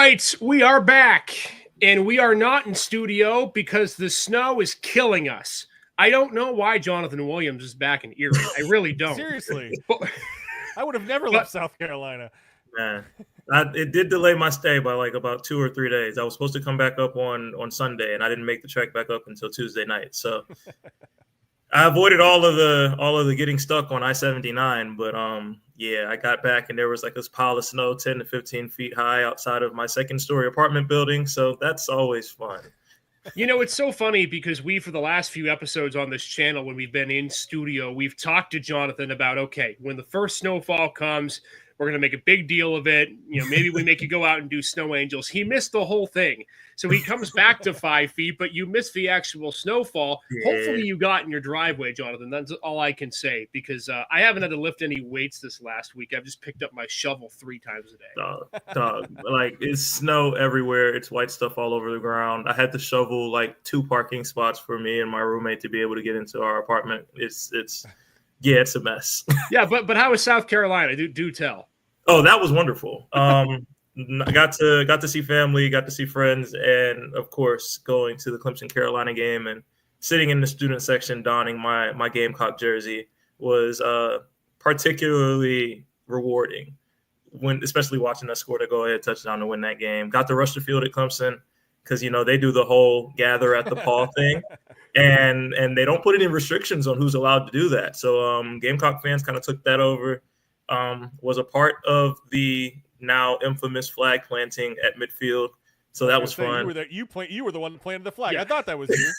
right, we are back, and we are not in studio because the snow is killing us. I don't know why Jonathan Williams is back in Erie. I really don't. Seriously. But, I would have never left South Carolina. Man, it did delay my stay by like about 2 or 3 days. I was supposed to come back up on Sunday, and I didn't make the trek back up until Tuesday night. So I avoided all of the getting stuck on I-79. But yeah, I got back and there was like this pile of snow 10 to 15 feet high outside of my second-story apartment building. So that's always fun. You know, it's so funny because for the last few episodes on this channel, when we've been in studio, we've talked to Jonathan about, okay, when the first snowfall comes, we're going to make a big deal of it. You know, maybe we make you go out and do snow angels. He missed the whole thing. So he comes back to 5 feet, but you missed the actual snowfall. Yeah. Hopefully you got in your driveway, Jonathan. That's all I can say because I haven't had to lift any weights this last week. I've just picked up my shovel 3 times a day. Dog. Like, it's snow everywhere. It's white stuff all over the ground. I had to shovel like 2 parking spots for me and my roommate to be able to get into our apartment. It's a mess. Yeah, but how was South Carolina? Do tell. Oh, that was wonderful. I got to see family, got to see friends, and of course, going to the Clemson Carolina game and sitting in the student section donning my Gamecock jersey was particularly rewarding. Especially watching us score the go-ahead touchdown to win that game. Got to rush the field at Clemson because they do the whole gather at the Paul thing, and they don't put any restrictions on who's allowed to do that. So Gamecock fans kind of took that over. Was a part of the now infamous flag planting at midfield, so that was fun. You were there. You were the one that planted the flag. Yeah. I thought that was you.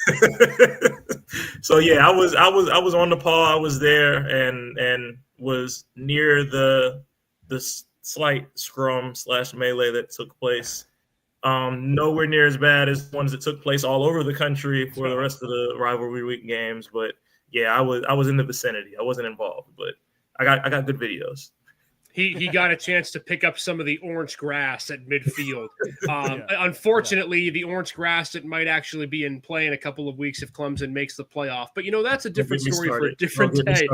So yeah, I was on the Paul. I was there and was near the slight scrum / melee that took place. Nowhere near as bad as ones that took place all over the country for the rest of the rivalry week games. But yeah, I was in the vicinity. I wasn't involved, but I got good videos. He got a chance to pick up some of the orange grass at midfield. Unfortunately, the orange grass that might actually be in play in a couple of weeks if Clemson makes the playoff. But that's a different story for a different day.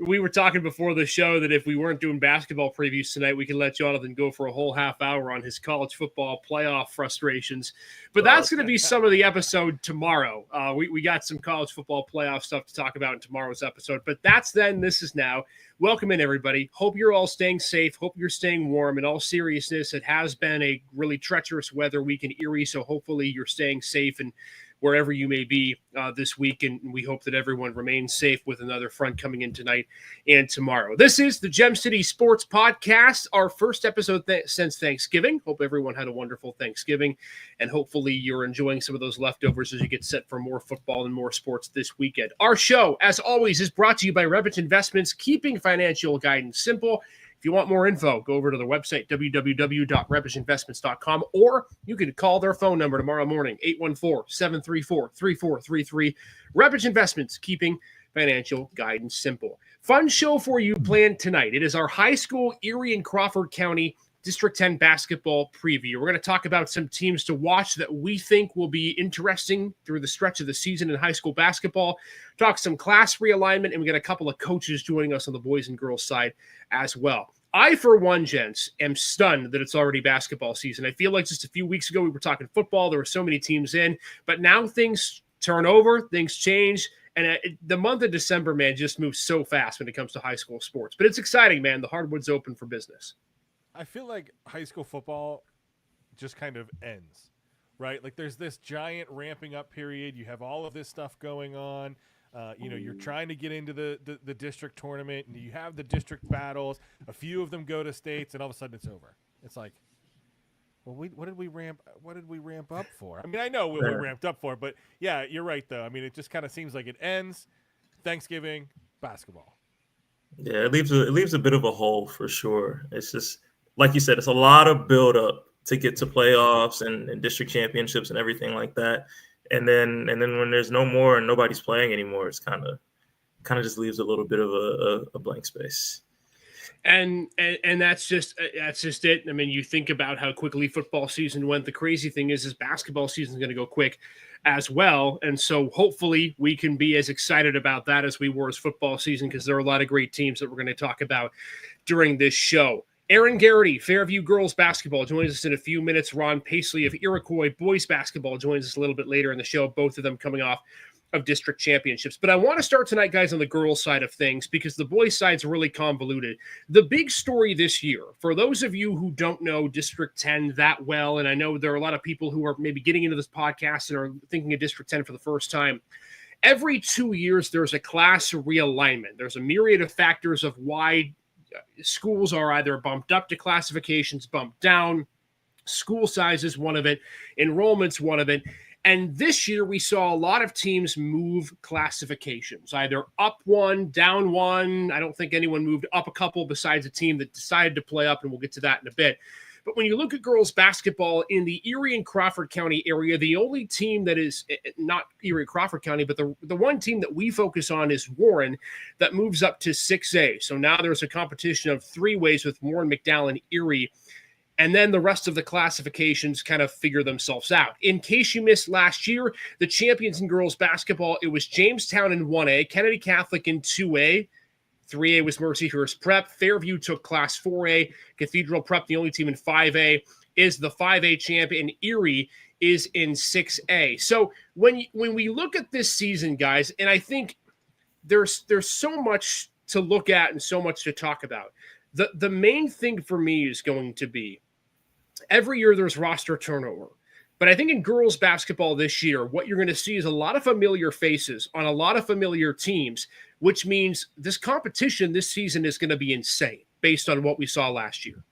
We were talking before the show that if we weren't doing basketball previews tonight, we could let Jonathan go for a whole half hour on his college football playoff frustrations. But that's going to be some of the episode tomorrow. We got some college football playoff stuff to talk about in tomorrow's episode. But that's then. This is now. Welcome in, everybody. Hope you're all staying safe. Hope you're staying warm. In all seriousness, it has been a really treacherous weather week in Erie, so hopefully you're staying safe and wherever you may be this week, and we hope that everyone remains safe with another front coming in tonight and tomorrow. This is the Gem City Sports Podcast, our first episode since Thanksgiving. Hope everyone had a wonderful Thanksgiving, and hopefully you're enjoying some of those leftovers as you get set for more football and more sports this weekend. Our show, as always, is brought to you by Revit Investments, keeping financial guidance simple. If you want more info, go over to the website, www.revisinvestments.com, or you can call their phone number tomorrow morning, 814-734-3433. Revis Investments, keeping financial guidance simple. Fun show for you planned tonight. It is our high school Erie and Crawford County District 10 basketball preview. We're going to talk about some teams to watch that we think will be interesting through the stretch of the season in high school basketball, talk some class realignment, and we got a couple of coaches joining us on the boys and girls side as well. I, for one, gents, am stunned that it's already basketball season. I feel like just a few weeks ago we were talking football. There were so many teams in, but now things turn over, things change, and the month of December, man, just moves so fast when it comes to high school sports. But it's exciting, man. The hardwood's open for business. I feel like high school football just kind of ends, right? Like there's this giant ramping up period. You have all of this stuff going on. You're trying to get into the district tournament, and you have the district battles. A few of them go to states, and all of a sudden it's over. It's like, well, what did we ramp up for? I mean, I know what we ramped up for, but yeah, you're right though. I mean, it just kind of seems like it ends. Thanksgiving, basketball. Yeah, it leaves a bit of a hole for sure. It's just like you said, it's a lot of build up to get to playoffs and district championships and everything like that. And then when there's no more and nobody's playing anymore, it's kind of just leaves a little bit of a blank space. And that's just it. I mean, you think about how quickly football season went. The crazy thing is basketball season is going to go quick as well. And so hopefully we can be as excited about that as we were as football season, because there are a lot of great teams that we're going to talk about during this show. Aaron Garrity, Fairview girls basketball, joins us in a few minutes. Ron Paisley of Iroquois boys basketball joins us a little bit later in the show, both of them coming off of district championships. But I want to start tonight, guys, on the girls' side of things, because the boys' side's really convoluted. The big story this year, for those of you who don't know District 10 that well, and I know there are a lot of people who are maybe getting into this podcast and are thinking of District 10 for the first time, every 2 years there's a class realignment. There's a myriad of factors of why schools are either bumped up to classifications, bumped down. School size is one of it. Enrollment's one of it. And this year we saw a lot of teams move classifications, either up one, down one. I don't think anyone moved up a couple besides a team that decided to play up, and we'll get to that in a bit. But when you look at girls basketball in the Erie and Crawford County area, the only team that is not Erie and Crawford County, but the one team that we focus on is Warren, that moves up to 6A. So now there's a competition of 3 ways with Warren, McDowell, and Erie. And then the rest of the classifications kind of figure themselves out. In case you missed last year, the champions in girls basketball, it was Jamestown in 1A, Kennedy Catholic in 2A, 3A was Mercyhurst Prep. Fairview took Class 4A. Cathedral Prep, the only team in 5A, is the 5A champion. Erie is in 6A. So when we look at this season, guys, and I think there's so much to look at and so much to talk about. The main thing for me is going to be every year there's roster turnover. But I think in girls basketball this year, what you're going to see is a lot of familiar faces on a lot of familiar teams, which means this competition this season is going to be insane based on what we saw last year.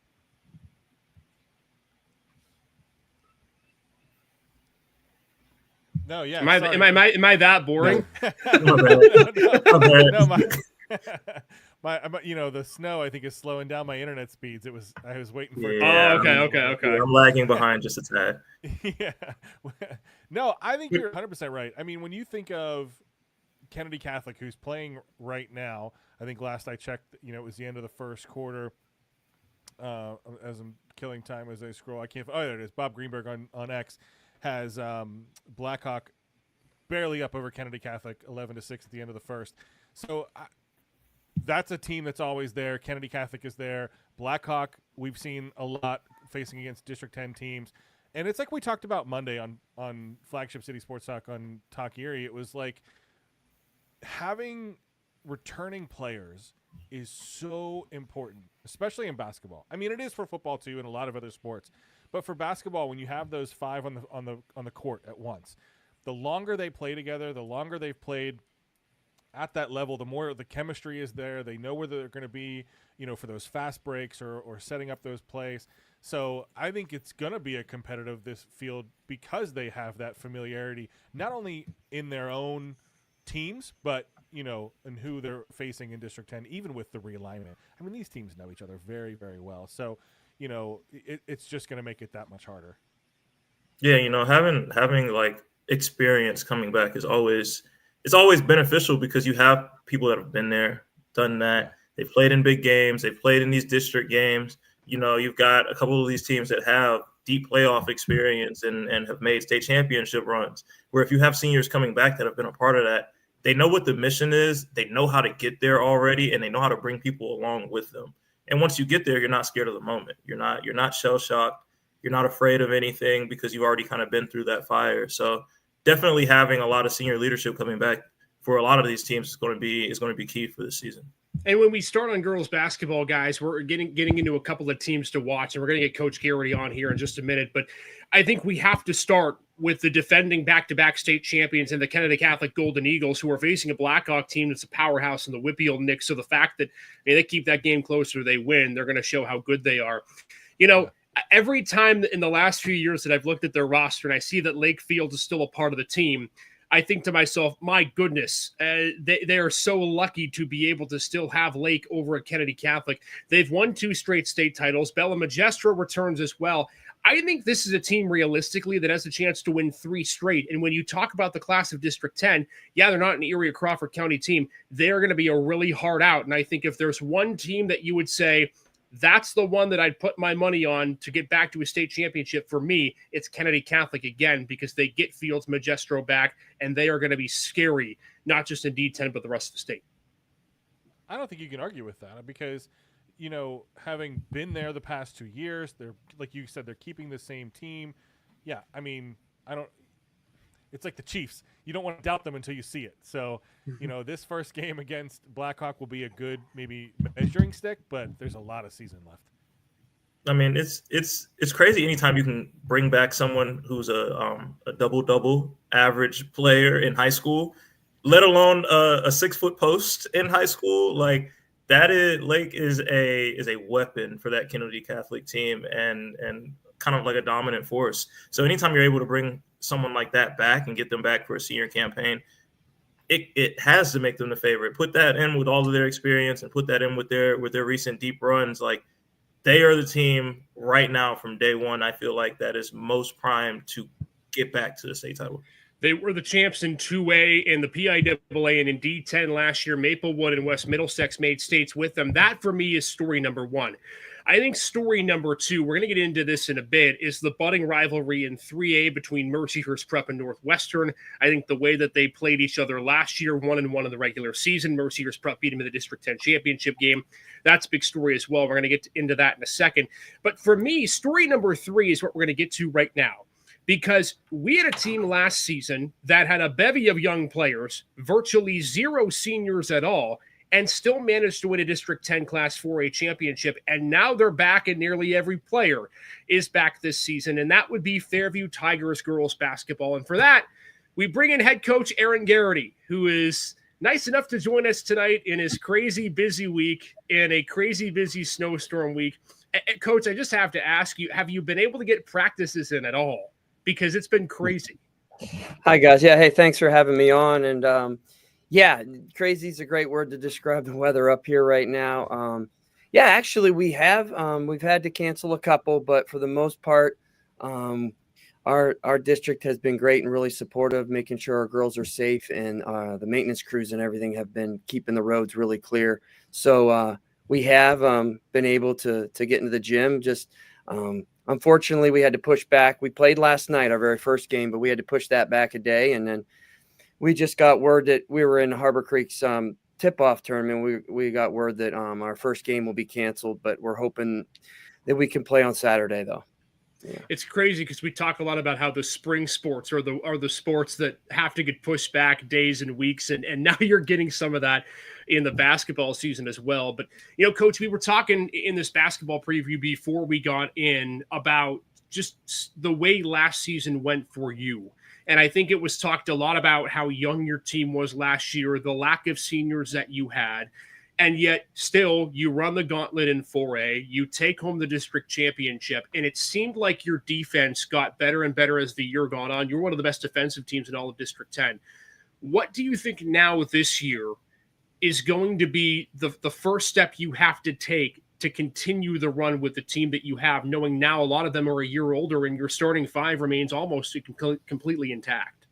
No, yeah. Am I that boring? No, the snow I think is slowing down my internet speeds. I was waiting for it. Yeah, Okay. I'm lagging behind just a tad. Yeah. No, I think you're 100% right. I mean, when you think of Kennedy Catholic, who's playing right now, I think last I checked, it was the end of the first quarter. As I'm killing time as I scroll, there it is. Bob Greenberg on X has Blackhawk barely up over Kennedy Catholic, 11-6 at the end of the first. So that's a team that's always there. Kennedy Catholic is there. Blackhawk, we've seen a lot facing against District 10 teams. And it's like we talked about Monday on Flagship City Sports Talk on Talk Erie. It was like having returning players is so important, especially in basketball. I mean, it is for football too and a lot of other sports. But for basketball, when you have those 5 on the court at once, the longer they play together, the longer they've played at that level, the more the chemistry is there. They know where they're going to be, for those fast breaks or setting up those plays. So I think it's going to be a competitive this field because they have that familiarity, not only in their own teams, but, and who they're facing in District 10, even with the realignment. I mean, these teams know each other very, very well. So, it's just going to make it that much harder. Yeah, having like experience coming back is always beneficial because you have people that have been there, done that. They've played in big games. They've played in these district games. You've got a couple of these teams that have deep playoff experience and have made state championship runs, where if you have seniors coming back that have been a part of that, they know what the mission is. They know how to get there already, and they know how to bring people along with them. And once you get there, you're not scared of the moment. You're not shell-shocked. You're not afraid of anything because you've already kind of been through that fire. So definitely having a lot of senior leadership coming back for a lot of these teams is going to be key for this season. And when we start on girls basketball, guys, we're getting into a couple of teams to watch, and we're going to get Coach Garrity on here in just a minute. But I think we have to start with the defending back-to-back state champions and the Kennedy Catholic Golden Eagles, who are facing a Blackhawk team that's a powerhouse in the Whitfield Knicks. So the fact that they keep that game closer, they win, they're going to show how good they are. Every time in the last few years that I've looked at their roster and I see that Lake Fields is still a part of the team, I think to myself, my goodness, they are so lucky to be able to still have Lake over at Kennedy Catholic. They've won 2 straight state titles. Bella Majestra returns as well. I think this is a team realistically that has a chance to win 3 straight. And when you talk about the class of District 10, yeah, they're not an Erie or Crawford County team. They're going to be a really hard out. And I think if there's one team that you would say, that's the one that I'd put my money on to get back to a state championship, for me, it's Kennedy Catholic again, because they get Fields Magistro back, and they are going to be scary, not just in D10, but the rest of the state. I don't think you can argue with that because having been there the past 2 years, they're, like you said, they're keeping the same team. Yeah, I mean, it's like the Chiefs. You don't want to doubt them until you see it. So, this first game against Blackhawk will be a good maybe measuring stick, but there's a lot of season left. I mean, it's crazy anytime you can bring back someone who's a double average player in high school, let alone a 6-foot post in high school. Like that is a weapon for that Kennedy Catholic team and kind of like a dominant force. So anytime you're able to bring someone like that back and get them back for a senior campaign, it has to make them the favorite. Put that in with all of their experience and put that in with their recent deep runs. Like they are the team right now from day one, I feel like, that is most primed to get back to the state title. They were the champs in 2A in the PIAA and in D10 last year. Maplewood and West Middlesex made states with them. That, for me, is story number one. I think story number two, we're going to get into this in a bit, is the budding rivalry in 3A between Mercyhurst Prep and Northwestern. I think the way that they played each other last year, 1-1 in the regular season, Mercyhurst Prep beat them in the District 10 championship game. That's a big story as well. We're going to get into that in a second. But for me, story number three is what we're going to get to right now. Because we had a team last season that had a bevy of young players, virtually zero seniors at all, and still managed to win a District 10 Class 4A championship. And now they're back, and nearly every player is back this season. And that would be Fairview Tigers girls basketball. And for that, we bring in head coach Aaron Garrity, who is nice enough to join us tonight in his crazy busy week, in a crazy busy snowstorm week. Coach, I just have to ask you, have you been able to get practices in at all? Because it's been crazy. Hi, guys. Yeah, hey, thanks for having me on. And yeah, crazy is a great word to describe the weather up here right now. Yeah, actually, we've had to cancel a couple, but for the most part, our district has been great and really supportive, making sure our girls are safe, and the maintenance crews and everything have been keeping the roads really clear. So we have been able to get into the gym. Just unfortunately, we had to push back. We played last night, our very first game, but we had to push that back a day. And then we just got word that we were in Harbor Creek's tip-off tournament. We got word that our first game will be canceled, but we're hoping that we can play on Saturday, though. Yeah. It's crazy because we talk a lot about how the spring sports are the sports that have to get pushed back days and weeks, and now you're getting some of that in the basketball season as well. But, Coach, we were talking in this basketball preview before we got in about just the way last season went for you. And I think it was talked a lot about how young your team was last year, the lack of seniors that you had, and yet still you run the gauntlet in 4A, you take home the district championship, and it seemed like your defense got better and better as the year gone on. You're one of the best defensive teams in all of District 10. What do you think now this year is going to be the first step you have to take to continue the run with the team that you have, knowing now a lot of them are a year older and your starting five remains almost completely intact?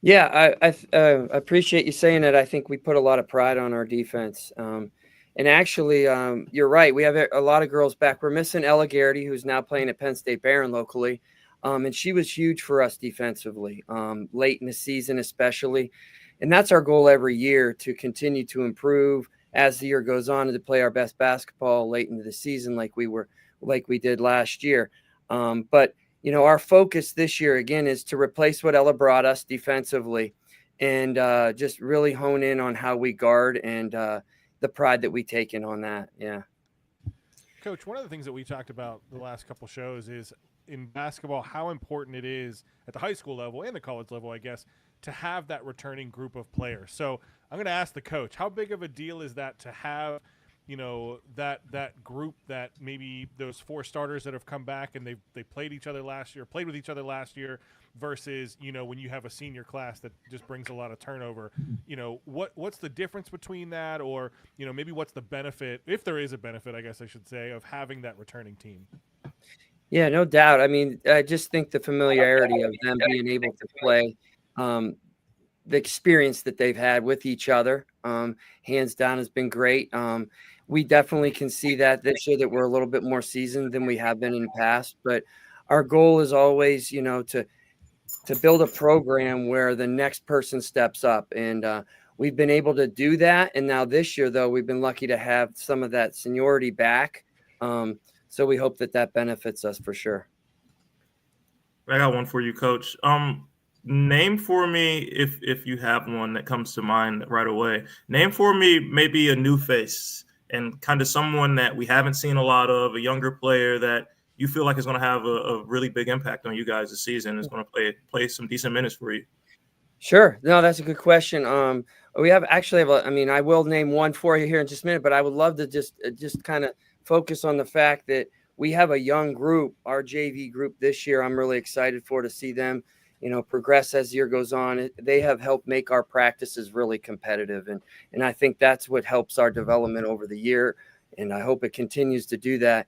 Yeah, I appreciate you saying that. I think we put a lot of pride on our defense. And actually, you're right. We have a lot of girls back. We're missing Ella Garrity, who's now playing at Penn State Barron locally. And she was huge for us defensively, late in the season especially. And that's our goal every year, to continue to improve as the year goes on and to play our best basketball late into the season like we did last year. But our focus this year, again, is to replace what Ella brought us defensively and just really hone in on how we guard and the pride that we take in on that. Yeah. Coach, one of the things that we talked about the last couple shows is in basketball, how important it is at the high school level and the college level, I guess, to have that returning group of players. So I'm going to ask the coach, how big of a deal is that to have that group, that maybe those four starters that have come back and they played with each other last year versus, when you have a senior class that just brings a lot of turnover, what's the difference between that? Or, maybe what's the benefit, if there is a benefit, I guess I should say, of having that returning team? Yeah, no doubt. I mean, I just think the familiarity of them being able to play, the experience that they've had with each other, hands down, has been great. We definitely can see that this year that we're a little bit more seasoned than we have been in the past. But our goal is always, to build a program where the next person steps up. And we've been able to do that. And now this year, though, we've been lucky to have some of that seniority back. So we hope that benefits us for sure. I got one for you, Coach. Name for me, if you have one that comes to mind right away. Name for me maybe a new face and kind of someone that we haven't seen a lot of, a younger player that you feel like is going to have a really big impact on you guys this season, is going to play some decent minutes for you. Sure. No, that's a good question. We I will name one for you here in just a minute, but I would love to just kind of focus on the fact that we have a young group, our JV group this year. I'm really excited to see them, progress as the year goes on. They have helped make our practices really competitive. And I think that's what helps our development over the year. And I hope it continues to do that.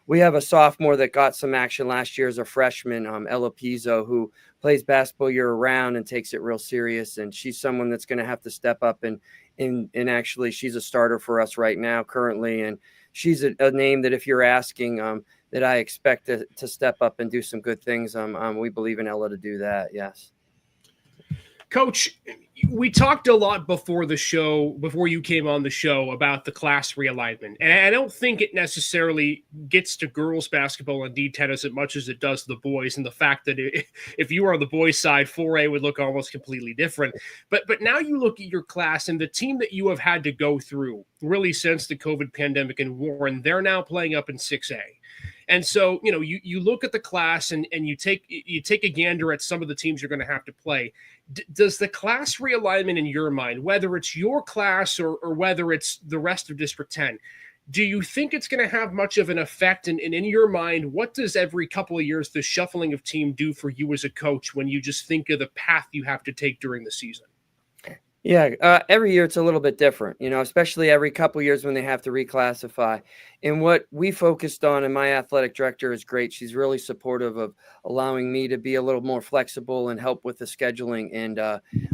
We have a sophomore that got some action last year as a freshman, Ella Pizzo, who plays basketball year round and takes it real serious. And she's someone that's going to have to step up and actually she's a starter for us right now currently. And she's a name that if you're asking that I expect to step up and do some good things, we believe in Ella to do that. Yes. Coach, we talked a lot before you came on the show about the class realignment. And I don't think it necessarily gets to girls basketball and D10 as much as it does the boys. And the fact that if you are on the boys side, 4A would look almost completely different. But now you look at your class and the team that you have had to go through really since the COVID pandemic and war, and they're now playing up in 6A. And so, you look at the class and you take a gander at some of the teams you're going to have to play. Does the class realignment in your mind, whether it's your class or whether it's the rest of District 10, do you think it's going to have much of an effect? And in your mind, what does every couple of years the shuffling of team do for you as a coach when you just think of the path you have to take during the season? Yeah, every year it's a little bit different, especially every couple of years when they have to reclassify. And what we focused on, and my athletic director is great. She's really supportive of allowing me to be a little more flexible and help with the scheduling. And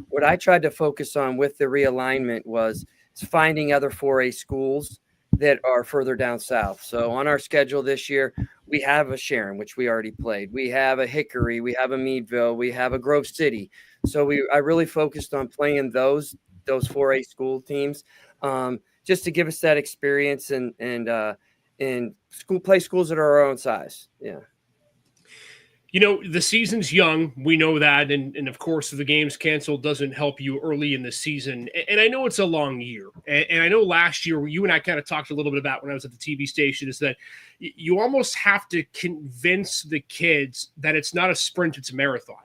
what I tried to focus on with the realignment was finding other 4A schools that are further down south. So on our schedule this year, we have a Sharon, which we already played. We have a Hickory. We have a Meadville. We have a Grove City. So I really focused on playing those 4A school teams, just to give us that experience and play schools that are our own size. Yeah. The season's young. We know that. And of course, the games canceled doesn't help you early in the season. And I know it's a long year. And I know last year, you and I kind of talked a little bit about when I was at the TV station, is that you almost have to convince the kids that it's not a sprint, it's a marathon.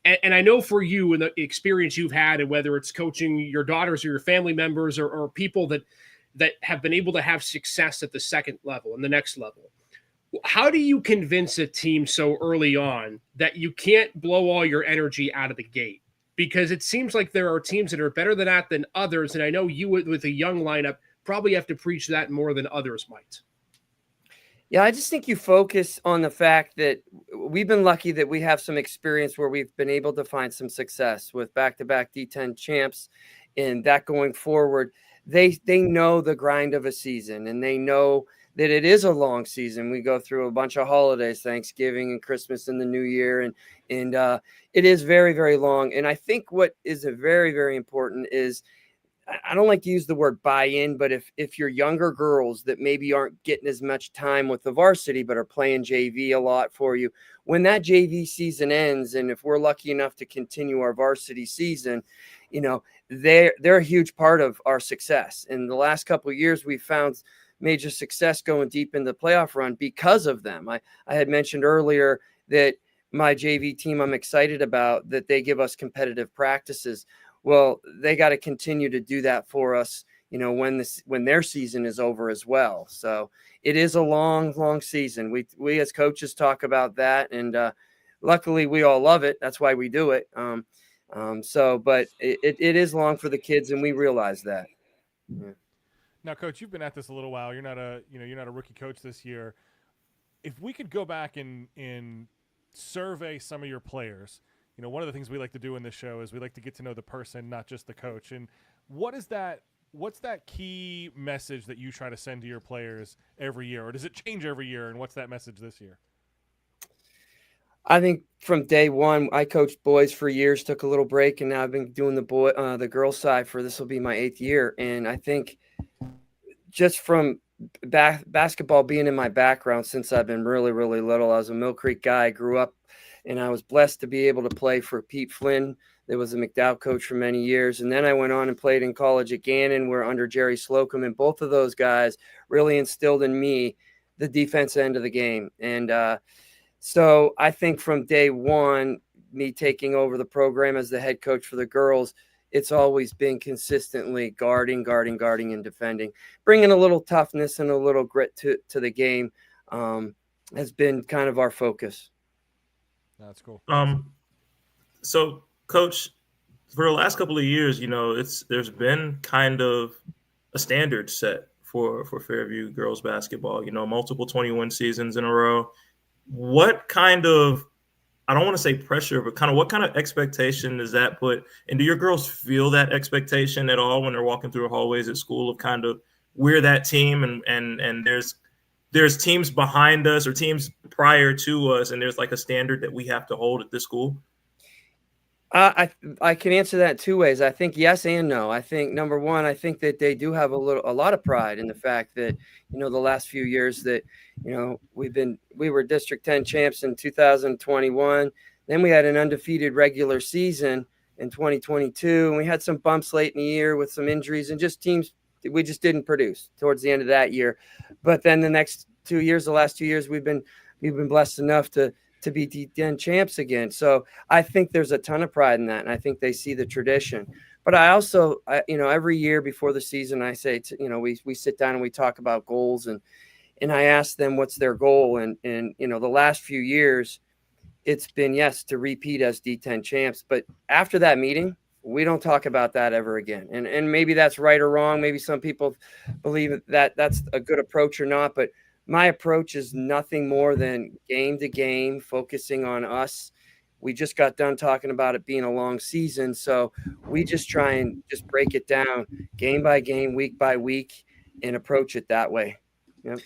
And I know for you and the experience you've had, and whether it's coaching your daughters or your family members or people that have been able to have success at the second level and the next level, how do you convince a team so early on that you can't blow all your energy out of the gate? Because it seems like there are teams that are better than that than others. And I know you with a young lineup probably have to preach that more than others might. Yeah, I just think you focus on the fact that we've been lucky that we have some experience where we've been able to find some success with back-to-back D10 champs, and that going forward, they know the grind of a season, and they know that it is a long season. We go through a bunch of holidays, Thanksgiving and Christmas and the New Year, and it is very, very long. And I think what is a very, very important is, I don't like to use the word buy-in, but if you're younger girls that maybe aren't getting as much time with the varsity, but are playing JV a lot for you, when that JV season ends, and if we're lucky enough to continue our varsity season, they're a huge part of our success. In the last couple of years, we've found major success going deep in the playoff run because of them. I had mentioned earlier that my JV team, I'm excited about that they give us competitive practices. Well, they got to continue to do that for us, when their season is over as well. So it is a long, long season. We as coaches talk about that, and luckily we all love it. That's why we do it. But it is long for the kids, and we realize that. Yeah. Now, Coach, you've been at this a little while. You're not a rookie coach this year. If we could go back and survey some of your players. One of the things we like to do in this show is we like to get to know the person, not just the coach. And what's that key message that you try to send to your players every year? Or does it change every year? And what's that message this year? I think from day one, I coached boys for years, took a little break, and now I've been doing the girls side for this will be my 8th year. And I think just from basketball being in my background since I've been really, really little, I was a Mill Creek guy. I grew up, and I was blessed to be able to play for Pete Flynn. There was a McDowell coach for many years. And then I went on and played in college at Gannon, where under Jerry Slocum, and both of those guys really instilled in me the defense end of the game. And so I think from day one, me taking over the program as the head coach for the girls, it's always been consistently guarding, and defending. Bringing a little toughness and a little grit to the game has been kind of our focus. That's cool. So, Coach, for the last couple of years, there's been kind of a standard set for Fairview girls basketball. Multiple 21 seasons in a row. What kind of, I don't want to say pressure, but what kind of expectation does that put? And do your girls feel that expectation at all when they're walking through the hallways at school of kind of we're that team and there's teams behind us or teams prior to us, and there's like a standard that we have to hold at this school? I can answer that two ways. I think yes and no. I think number one, I think that they do have a lot of pride in the fact that, the last few years that, we were District 10 champs in 2021. Then we had an undefeated regular season in 2022, and we had some bumps late in the year with some injuries and just teams we just didn't produce towards the end of that year. But then the last 2 years, we've been blessed enough to be D10 champs again. So I think there's a ton of pride in that. And I think they see the tradition, but I also, every year before the season, I say, we sit down and we talk about goals and I ask them what's their goal. And the last few years it's been, yes, to repeat as D10 champs. But after that meeting, we don't talk about that ever again. And maybe that's right or wrong. Maybe some people believe that that's a good approach or not, but my approach is nothing more than game to game, focusing on us. We just got done talking about it being a long season. So we just try and just break it down game by game, week by week, and approach it that way. Yep.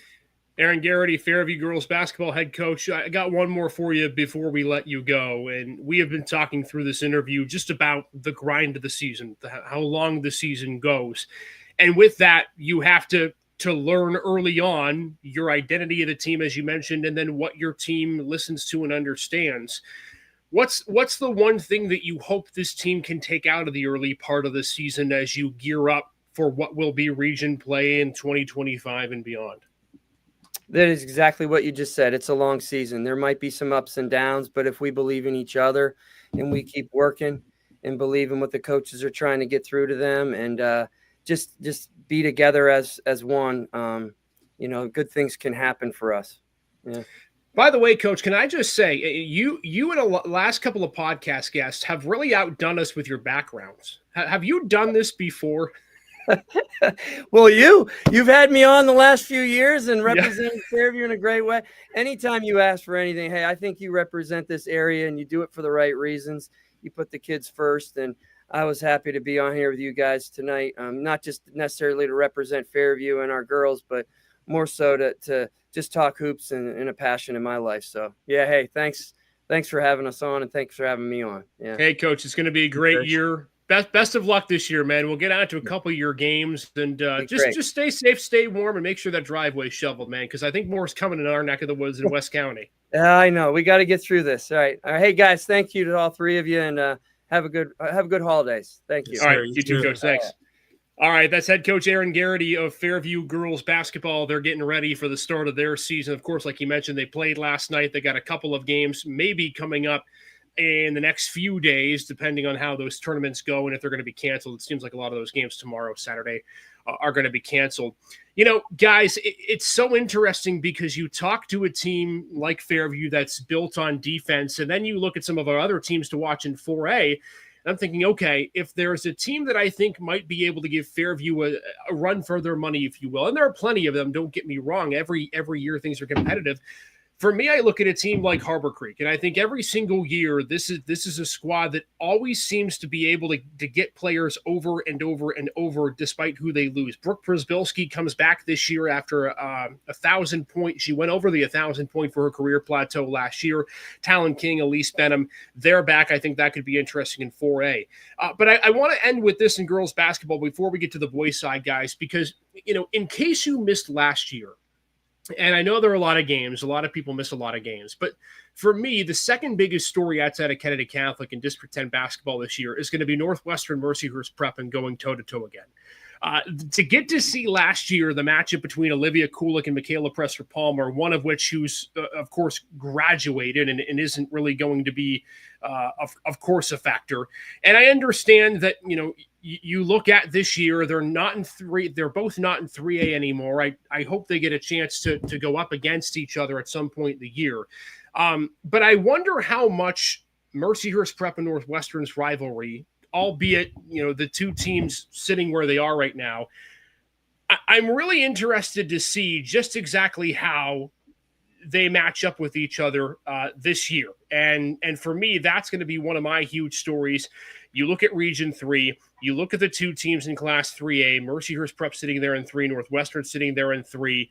Aaron Garrity, Fairview girls basketball head coach. I got one more for you before we let you go. And we have been talking through this interview just about the grind of the season, how long the season goes. And with that, you have to learn early on your identity of the team, as you mentioned, and then what your team listens to and understands. What's the one thing that you hope this team can take out of the early part of the season as you gear up for what will be region play in 2025 and beyond? That is exactly what you just said. It's a long season. There might be some ups and downs, but if we believe in each other and we keep working and believe in what the coaches are trying to get through to them and just be together as one, good things can happen for us. Yeah. By the way, Coach, can I just say you and a last couple of podcast guests have really outdone us with your backgrounds. Have you done this before? Well, you've had me on the last few years and represented Fairview in a great way. Anytime you ask for anything, hey, I think you represent this area and you do it for the right reasons. You put the kids first, and I was happy to be on here with you guys tonight. Not just necessarily to represent Fairview and our girls, but more so to just talk hoops and a passion in my life. So yeah, hey, thanks for having us on, and thanks for having me on. Yeah. Hey, Coach, it's going to be a great year. Best of luck this year, man. We'll get on to a couple of your games, and just stay safe, stay warm, and make sure that driveway's shoveled, man, because I think more's coming in our neck of the woods in West County. I know. We got to get through this. All right. Hey, guys, thank you to all three of you, and have a good holidays. Thank you. All right. You too, Coach. Thanks. All right. That's head coach Aaron Garrity of Fairview girls basketball. They're getting ready for the start of their season. Of course, like you mentioned, they played last night. They got a couple of games maybe coming up in the next few days, depending on how those tournaments go and if they're going to be canceled. It seems like a lot of those games tomorrow, Saturday, are going to be canceled. Guys, it's so interesting because you talk to a team like Fairview that's built on defense, and then you look at some of our other teams to watch in 4A, and I'm thinking, okay, if there's a team that I think might be able to give Fairview a run for their money, if you will, and there are plenty of them, don't get me wrong, every year things are competitive, For me, I look at a team like Harbor Creek, and I think every single year, this is a squad that always seems to be able to get players over and over and over, despite who they lose. Brooke Przbilski comes back this year after 1,000 point. She went over the 1,000 point for her career plateau last year. Talon King, Elise Benham, they're back. I think that could be interesting in 4A. But I want to end with this in girls basketball before we get to the boys side, guys, because in case you missed last year. And I know there are a lot of games. A lot of people miss a lot of games. But for me, the second biggest story outside of Kennedy Catholic in District 10 basketball this year is going to be Northwestern Mercyhurst Prep and going toe-to-toe again. To get to see last year the matchup between Olivia Kulik and Michaela Presser-Palmer, one of which who's, of course, graduated and isn't really going to be, of course, a factor. And I understand that, you look at this year, they're not in 3. They're both not in 3A anymore. I hope they get a chance to go up against each other at some point in the year. But I wonder how much Mercyhurst Prep and Northwestern's rivalry, albeit, the two teams sitting where they are right now, I'm really interested to see just exactly how they match up with each other this year. And for me, that's going to be one of my huge stories. You look at Region 3, you look at the two teams in Class 3A, Mercyhurst Prep sitting there in 3, Northwestern sitting there in 3.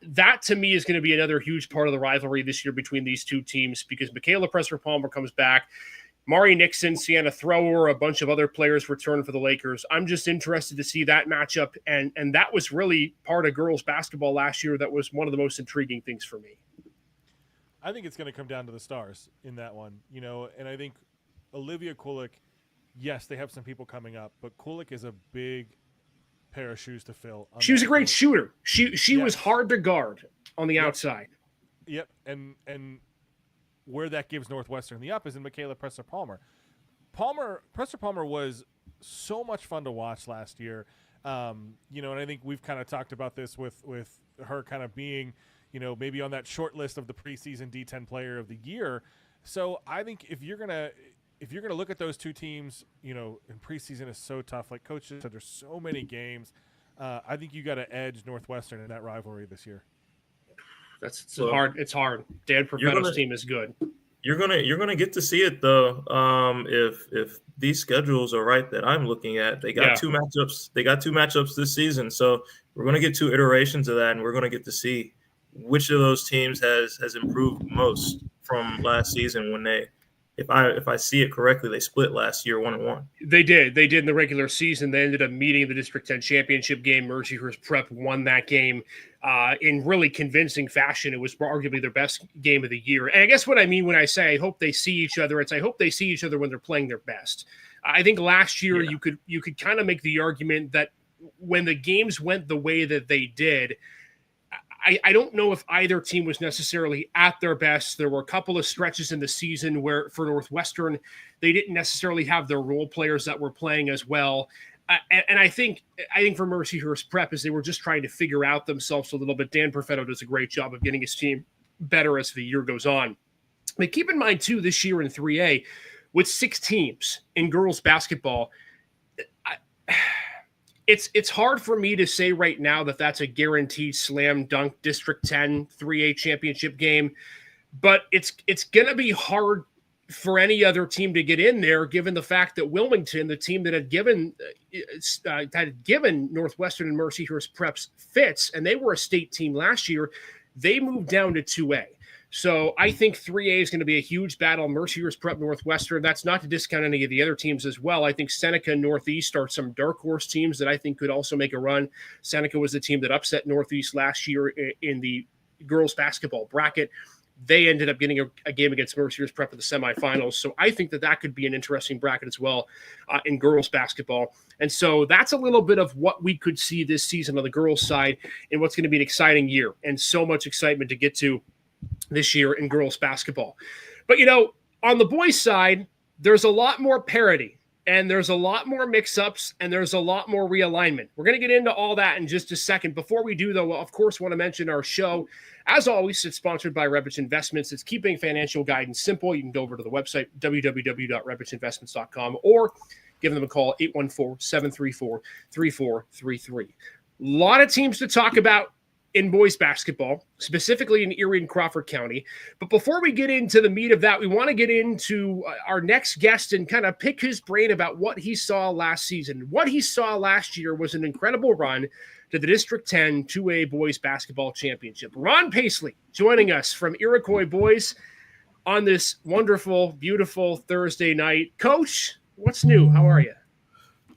That, to me, is going to be another huge part of the rivalry this year between these two teams because Michaela Presser-Palmer comes back. Mari Nixon, Sienna Thrower, a bunch of other players return for the Lakers. I'm just interested to see that matchup, and that was really part of girls basketball last year. That was one of the most intriguing things for me. I think it's going to come down to the stars in that one, and I think Olivia Kulik, yes, they have some people coming up, but Kulik is a big pair of shoes to fill. She was a great shooter. She was hard to guard on the outside. Yep, and where that gives Northwestern the up is in Michaela Presser-Palmer. Presser-Palmer was so much fun to watch last year, and I think we've kind of talked about this with her kind of being, maybe on that short list of the preseason D10 Player of the Year. So I think if you're gonna look at those two teams, in preseason is so tough. Like Coach said, there's so many games. I think you got to edge Northwestern in that rivalry this year. It's hard. It's hard. Dan Perfetto's team is good. You're gonna get to see it though. If these schedules are right that I'm looking at, they got two matchups. They got two matchups this season, so we're gonna get 2 iterations of that, and we're gonna get to see which of those teams has improved most from last season when they. If I see it correctly, they split last year 1-1. They did in the regular season. They ended up meeting in the District 10 championship game. Mercyhurst Prep won that game in really convincing fashion. It was arguably their best game of the year. And I guess what I mean when I say I hope they see each other, I hope they see each other when they're playing their best. I think last year you could kind of make the argument that when the games went the way that they did, I don't know if either team was necessarily at their best. There were a couple of stretches in the season where for Northwestern, they didn't necessarily have their role players that were playing as well. And I think for Mercyhurst Prep is they were just trying to figure out themselves a little bit. Dan Perfetto does a great job of getting his team better as the year goes on. But keep in mind, too, this year in 3A, with 6 teams in girls basketball, It's hard for me to say right now that that's a guaranteed slam dunk District 10 3A championship game, but it's going to be hard for any other team to get in there, given the fact that Wilmington, the team that had given Northwestern and Mercyhurst Preps fits, and they were a state team last year, they moved down to 2A. So I think 3A is going to be a huge battle. Mercyhurst Prep, Northwestern. That's not to discount any of the other teams as well. I think Seneca and Northeast are some dark horse teams that I think could also make a run. Seneca was the team that upset Northeast last year in the girls basketball bracket. They ended up getting a game against Mercyhurst Prep in the semifinals. So I think that could be an interesting bracket as well in girls basketball. And so that's a little bit of what we could see this season on the girls side and what's going to be an exciting year and so much excitement to get to this year in girls basketball. But, on the boys side, there's a lot more parity and there's a lot more mix-ups and there's a lot more realignment. We're going to get into all that in just a second. Before we do, though, of course, want to mention our show. As always, it's sponsored by Rebich Investments. It's keeping financial guidance simple. You can go over to the website, www.rebichinvestments.com, or give them a call, 814-734-3433. A lot of teams to talk about in boys basketball, specifically in Erie and Crawford County. But before we get into the meat of that, we want to get into our next guest and kind of pick his brain about what he saw last season. What he saw last year was an incredible run to the District 10 2A Boys Basketball Championship. Ron Paisley joining us from Iroquois Boys on this wonderful, beautiful Thursday night. Coach, what's new? How are you?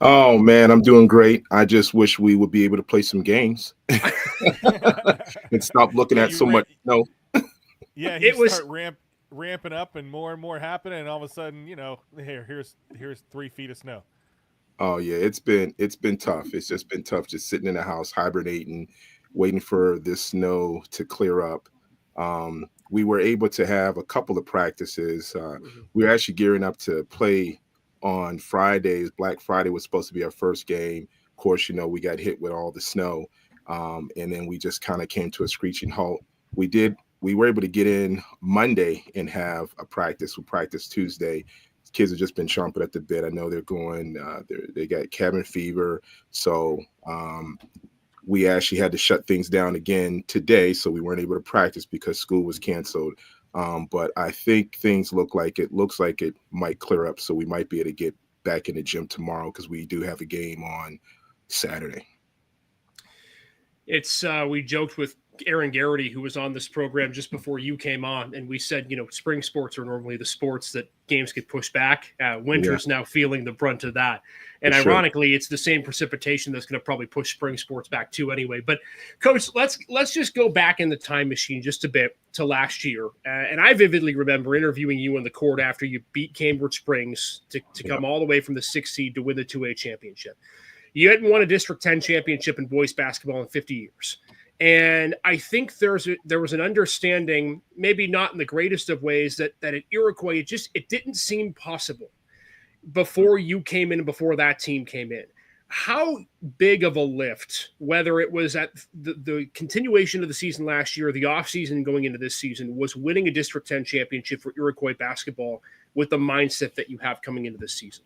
Oh, man, I'm doing great. I just wish we would be able to play some games and stop looking at so much snow. Yeah, start ramping up and more happening, and all of a sudden, here's 3 feet of snow. Oh, yeah, it's been tough. It's just been tough just sitting in the house, hibernating, waiting for this snow to clear up. We were able to have a couple of practices. We were actually gearing up to play on Fridays. Black Friday was supposed to be our first game. Of course, we got hit with all the snow, and then we just kind of came to a screeching halt. We were able to get in Monday and have a practice. We practiced Tuesday. Kids have just been chomping at the bit. I know they're going. They got cabin fever, so we actually had to shut things down again today. So we weren't able to practice because school was canceled. But I think things looks like it might clear up, so we might be able to get back in the gym tomorrow because we do have a game on Saturday. It's we joked with Aaron Garrity, who was on this program just before you came on, and we said, spring sports are normally the sports that games get pushed back. Winter's now feeling the brunt of that. And ironically, it's the same precipitation that's going to probably push spring sports back too anyway. But Coach, let's just go back in the time machine just a bit to last year. And I vividly remember interviewing you on the court after you beat Cambridge Springs to come all the way from the 6th seed to win the 2A championship. You hadn't won a District 10 championship in boys basketball in 50 years. And I think there was an understanding, maybe not in the greatest of ways, that at Iroquois, it didn't seem possible before you came in and before that team came in. How big of a lift, whether it was at the continuation of the season last year or the offseason going into this season, was winning a District 10 championship for Iroquois basketball with the mindset that you have coming into this season?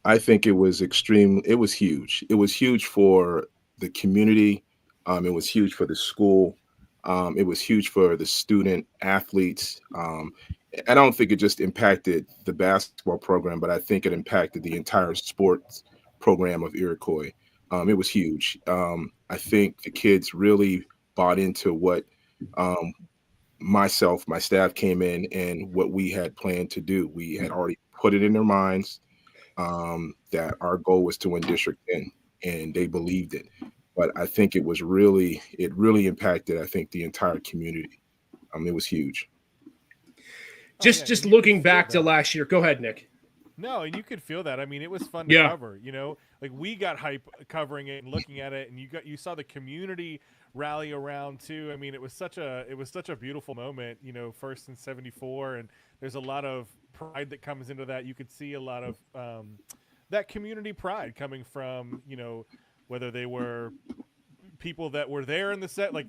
I think it was extreme. It was huge. It was huge for the community. It was huge for the school. It was huge for the student athletes. I don't think it just impacted the basketball program, but I think it impacted the entire sports program of Iroquois. It was huge. I think the kids really bought into what my staff came in and what we had planned to do. We had already put it in their minds that our goal was to win District 10, and they believed it. But I think it really impacted, I think, the entire community. It was huge. Just looking back to last year. Go ahead, Nick. No, and you could feel that. I mean, it was fun to cover. Like we got hype covering it and looking at it, and you saw the community rally around too. I mean, it was such a beautiful moment. First in '74, and there's a lot of pride that comes into that. You could see a lot of that community pride coming from whether they were people that were there in the set, like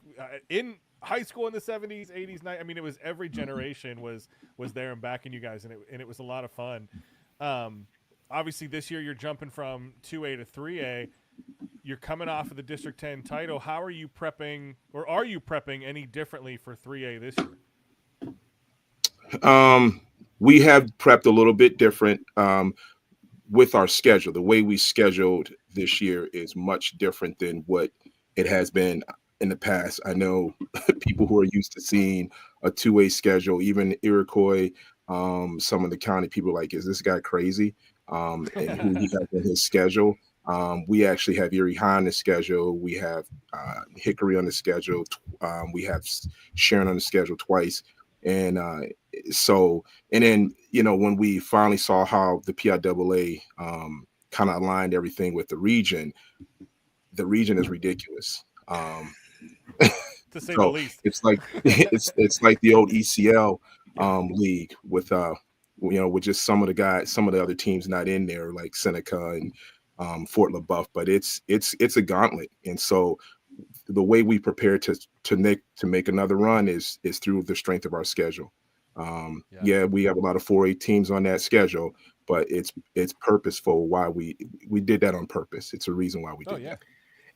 in high school in the 70s, 80s, 90s. I mean, it was every generation was there and backing you guys, and it was a lot of fun. Obviously, this year you're jumping from 2A to 3A. You're coming off of the District 10 title. How are you prepping, or are you prepping any differently for 3A this year? We have prepped a little bit different with our schedule. The way we scheduled this year is much different than what it has been in the past. I know people who are used to seeing a 2A schedule, even Iroquois, some of the county people are like, is this guy crazy? And who he has in his schedule. We actually have Erie High on the schedule. We have Hickory on the schedule. We have Sharon on the schedule twice. And then, when we finally saw how the PIAA kind of aligned everything with the region is ridiculous. To say the least. It's like it's like the old ECL league with with just some of the other teams not in there, like Seneca and Fort LaBeouf, but it's a gauntlet. And so the way we prepare to make another run is through the strength of our schedule. We have a lot of 4A teams on that schedule, but it's purposeful why we did that on purpose. It's a reason why we did that.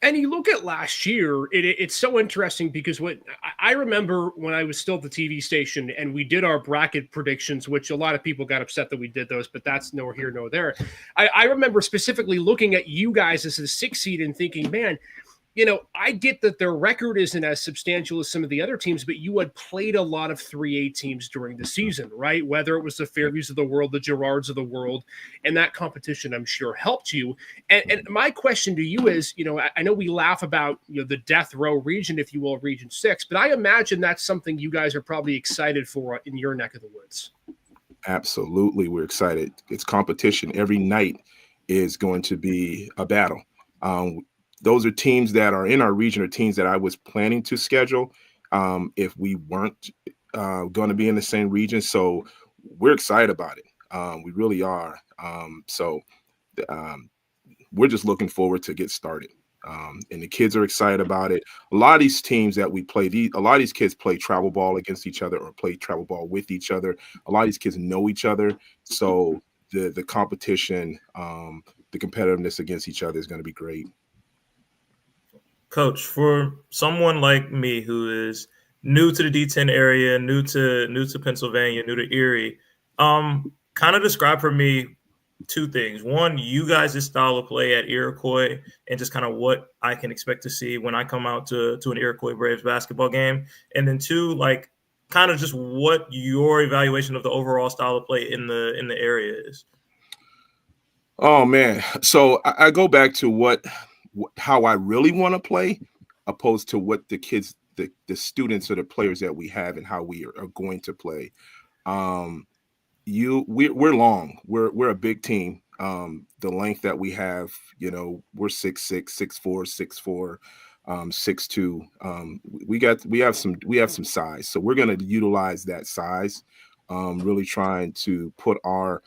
And you look at last year, it's so interesting because what I remember when I was still at the TV station and we did our bracket predictions, which a lot of people got upset that we did those, but that's nor here nor there. I remember specifically looking at you guys as a 6 seed and thinking, man, I get that their record isn't as substantial as some of the other teams, but you had played a lot of 3A teams during the season, right? Whether it was the Fairviews of the world, the Girards of the world, and that competition, I'm sure, helped you. And my question to you is, I know we laugh about, the death row region, if you will, Region 6, but I imagine that's something you guys are probably excited for in your neck of the woods. Absolutely. We're excited. It's competition. Every night is going to be a battle. Those are teams that are in our region, or teams that I was planning to schedule if we weren't going to be in the same region. So we're excited about it. We really are. We're just looking forward to get started. And the kids are excited about it. A lot of these teams that we play, a lot of these kids play travel ball against each other or play travel ball with each other. A lot of these kids know each other. So the competition, the competitiveness against each other is going to be great. Coach, for someone like me who is new to the D10 area, new to Pennsylvania, new to Erie, kind of describe for me two things. One, you guys' style of play at Iroquois and just kind of what I can expect to see when I come out to an Iroquois Braves basketball game. And then two, like kind of just what your evaluation of the overall style of play in the area is. Oh man. So I go back to how I really want to play, opposed to what the kids, the students or the players that we have and how we are going to play. We're long. We're a big team. The length that we have, we're 6'6", 6'4", 6'4", 6'2". We have some size, so we're going to utilize that size. Really trying to put our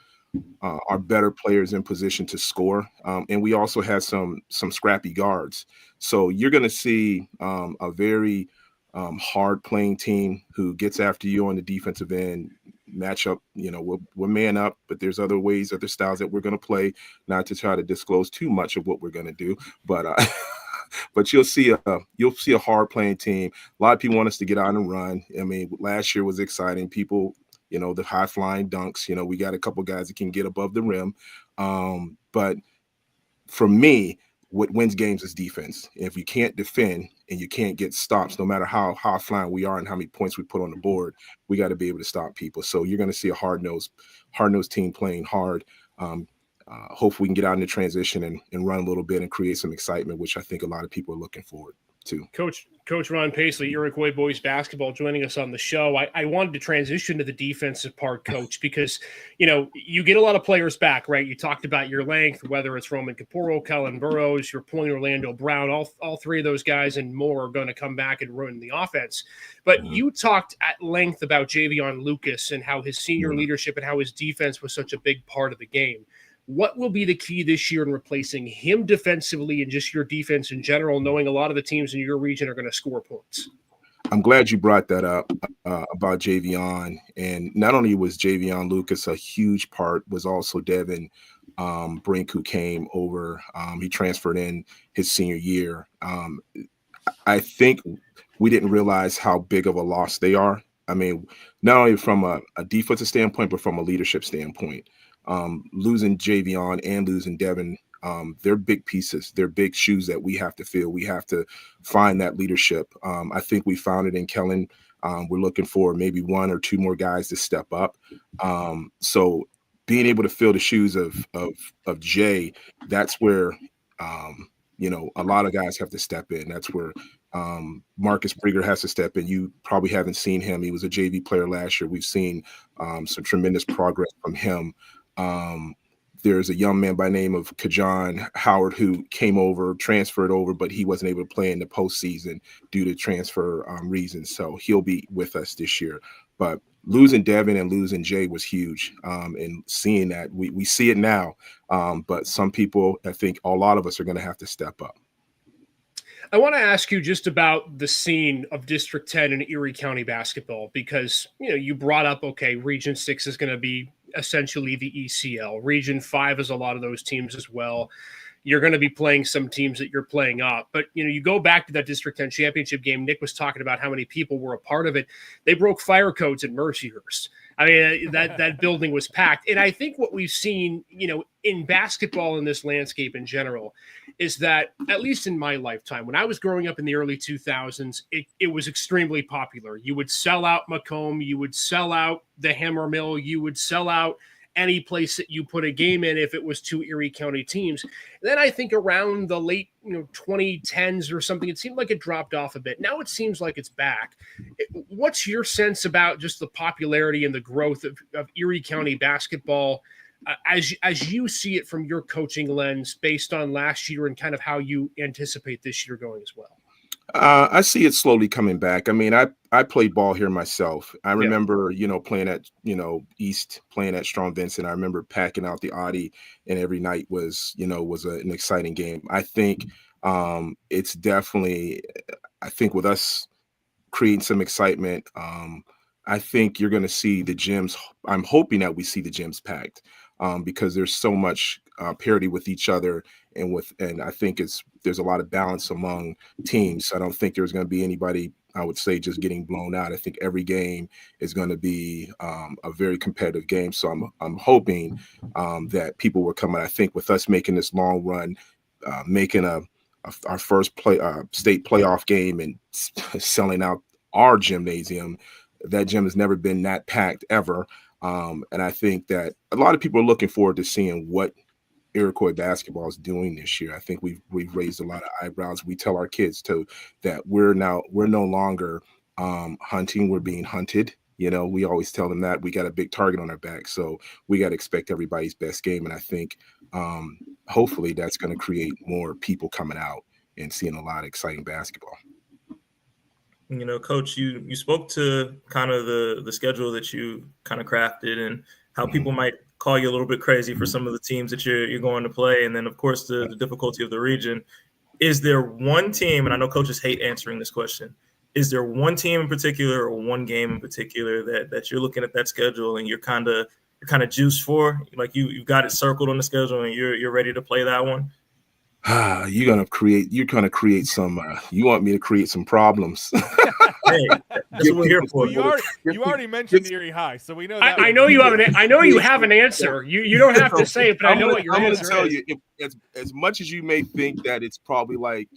better players in position to score. And we also have some scrappy guards. So you're going to see a very hard playing team who gets after you on the defensive end, match up. We're man up, but there's other ways, other styles that we're going to play, not to try to disclose too much of what we're going to do. But but you'll see a hard playing team. A lot of people want us to get out and run. I mean, last year was exciting. People, the high flying dunks, we got a couple guys that can get above the rim. But for me, what wins games is defense. If you can't defend and you can't get stops, no matter how high flying we are and how many points we put on the board, we got to be able to stop people. So you're going to see a hard-nosed team playing hard. Hopefully we can get out in the transition and run a little bit and create some excitement, which I think a lot of people are looking forward to. Coach Ron Paisley, Iroquois boys basketball, joining us on the show. I wanted to transition to the defensive part, Coach, because you get a lot of players back, right? You talked about your length, whether it's Roman Caporo, Kellen Burrows, your point Orlando Brown, all three of those guys and more are going to come back and ruin the offense. But you talked at length about Javion Lucas and how his senior leadership and how his defense was such a big part of the game. What will be the key this year in replacing him defensively and just your defense in general, knowing a lot of the teams in your region are going to score points? I'm glad you brought that up about Javion. And not only was Javion Lucas a huge part, was also Devin Brink, who came over. He transferred in his senior year. I think we didn't realize how big of a loss they are. I mean, not only from a defensive standpoint, but from a leadership standpoint. Losing Javion and losing Devin, they're big pieces. They're big shoes that we have to fill. We have to find that leadership. I think we found it in Kellen. We're looking for maybe one or two more guys to step up. So being able to fill the shoes of Jay, that's where a lot of guys have to step in. That's where Marcus Brigger has to step in. You probably haven't seen him. He was a JV player last year. We've seen some tremendous progress from him. There's a young man by the name of Kajon Howard who came over, transferred over, but he wasn't able to play in the postseason due to transfer reasons. So he'll be with us this year. But losing Devin and losing Jay was huge. And seeing that, we see it now. But some people, I think a lot of us are going to have to step up. I want to ask you just about the scene of District 10 in Erie County basketball, because, you brought up, okay, Region 6 is going to be essentially the ECL. Region 5 is a lot of those teams as well. you're going to be playing some teams that you're playing up. But, you go back to that District 10 championship game. Nick was talking about how many people were a part of it. They broke fire codes in Mercyhurst. I mean, that building was packed. And I think what we've seen, in basketball in this landscape in general, is that, at least in my lifetime, when I was growing up in the early 2000s, it was extremely popular. You would sell out Macomb, you would sell out the Hammer Mill, you would sell out any place that you put a game in if it was two Erie County teams. And then I think around the late 2010s or something, it seemed like it dropped off a bit. Now it seems like it's back. What's your sense about just the popularity and the growth of Erie County basketball as you see it from your coaching lens, based on last year and kind of how you anticipate this year going as well? I see it slowly coming back. I mean, I played ball here myself. I remember, playing at, East, playing at Strong Vincent. I remember packing out the Audi, and every night was an exciting game. I think it's definitely, with us creating some excitement, I think you're going to see the gyms. I'm hoping that we see the gyms packed because there's so much parity with each other, and I think there's a lot of balance among teams. I don't think there's going to be anybody, I would say, just getting blown out. I think every game is going to be a very competitive game. So I'm hoping that people will come. And I think with us making this long run, making our first state playoff game and selling out our gymnasium, that gym has never been that packed ever. And I think that a lot of people are looking forward to seeing what Iroquois basketball is doing this year. I think we've raised a lot of eyebrows. We tell our kids too that we're no longer hunting, we're being hunted. We always tell them that we got a big target on our back, so we got to expect everybody's best game. And I think hopefully that's going to create more people coming out and seeing a lot of exciting basketball. Coach, you spoke to kind of the schedule that you kind of crafted and how people might call you a little bit crazy for some of the teams that you're going to play. And then, of course, the difficulty of the region. Is there one team, and I know coaches hate answering this question, is there one team in particular or one game in particular that you're looking at that schedule and you're kind of juiced for? Like you've got it circled on the schedule and you're ready to play that one? You're gonna create some. You want me to create some problems? Hey, that's what we're here for. You already mentioned Erie High, so we know that. I know you have an answer. You don't have to say it, but I know what your answer is. I'm going to tell you, as much as you may think that it's probably like,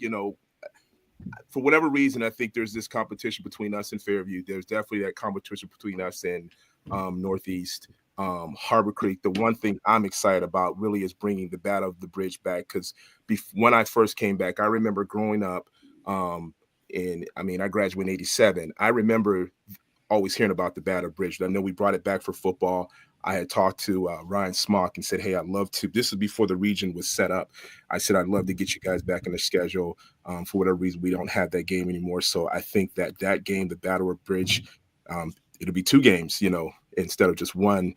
for whatever reason, I think there's this competition between us and Fairview. There's definitely that competition between us and Northeast. Harbor Creek. The one thing I'm excited about really is bringing the Battle of the Bridge back, because when I first came back, I remember growing up, I graduated in '87. I remember always hearing about the Battle of the Bridge. I know we brought it back for football. I had talked to Ryan Smock and said, hey, I'd love to. This is before the region was set up. I said, I'd love to get you guys back in the schedule. For whatever reason, we don't have that game anymore. So I think that game, the Battle of the Bridge, it'll be two games, instead of just one.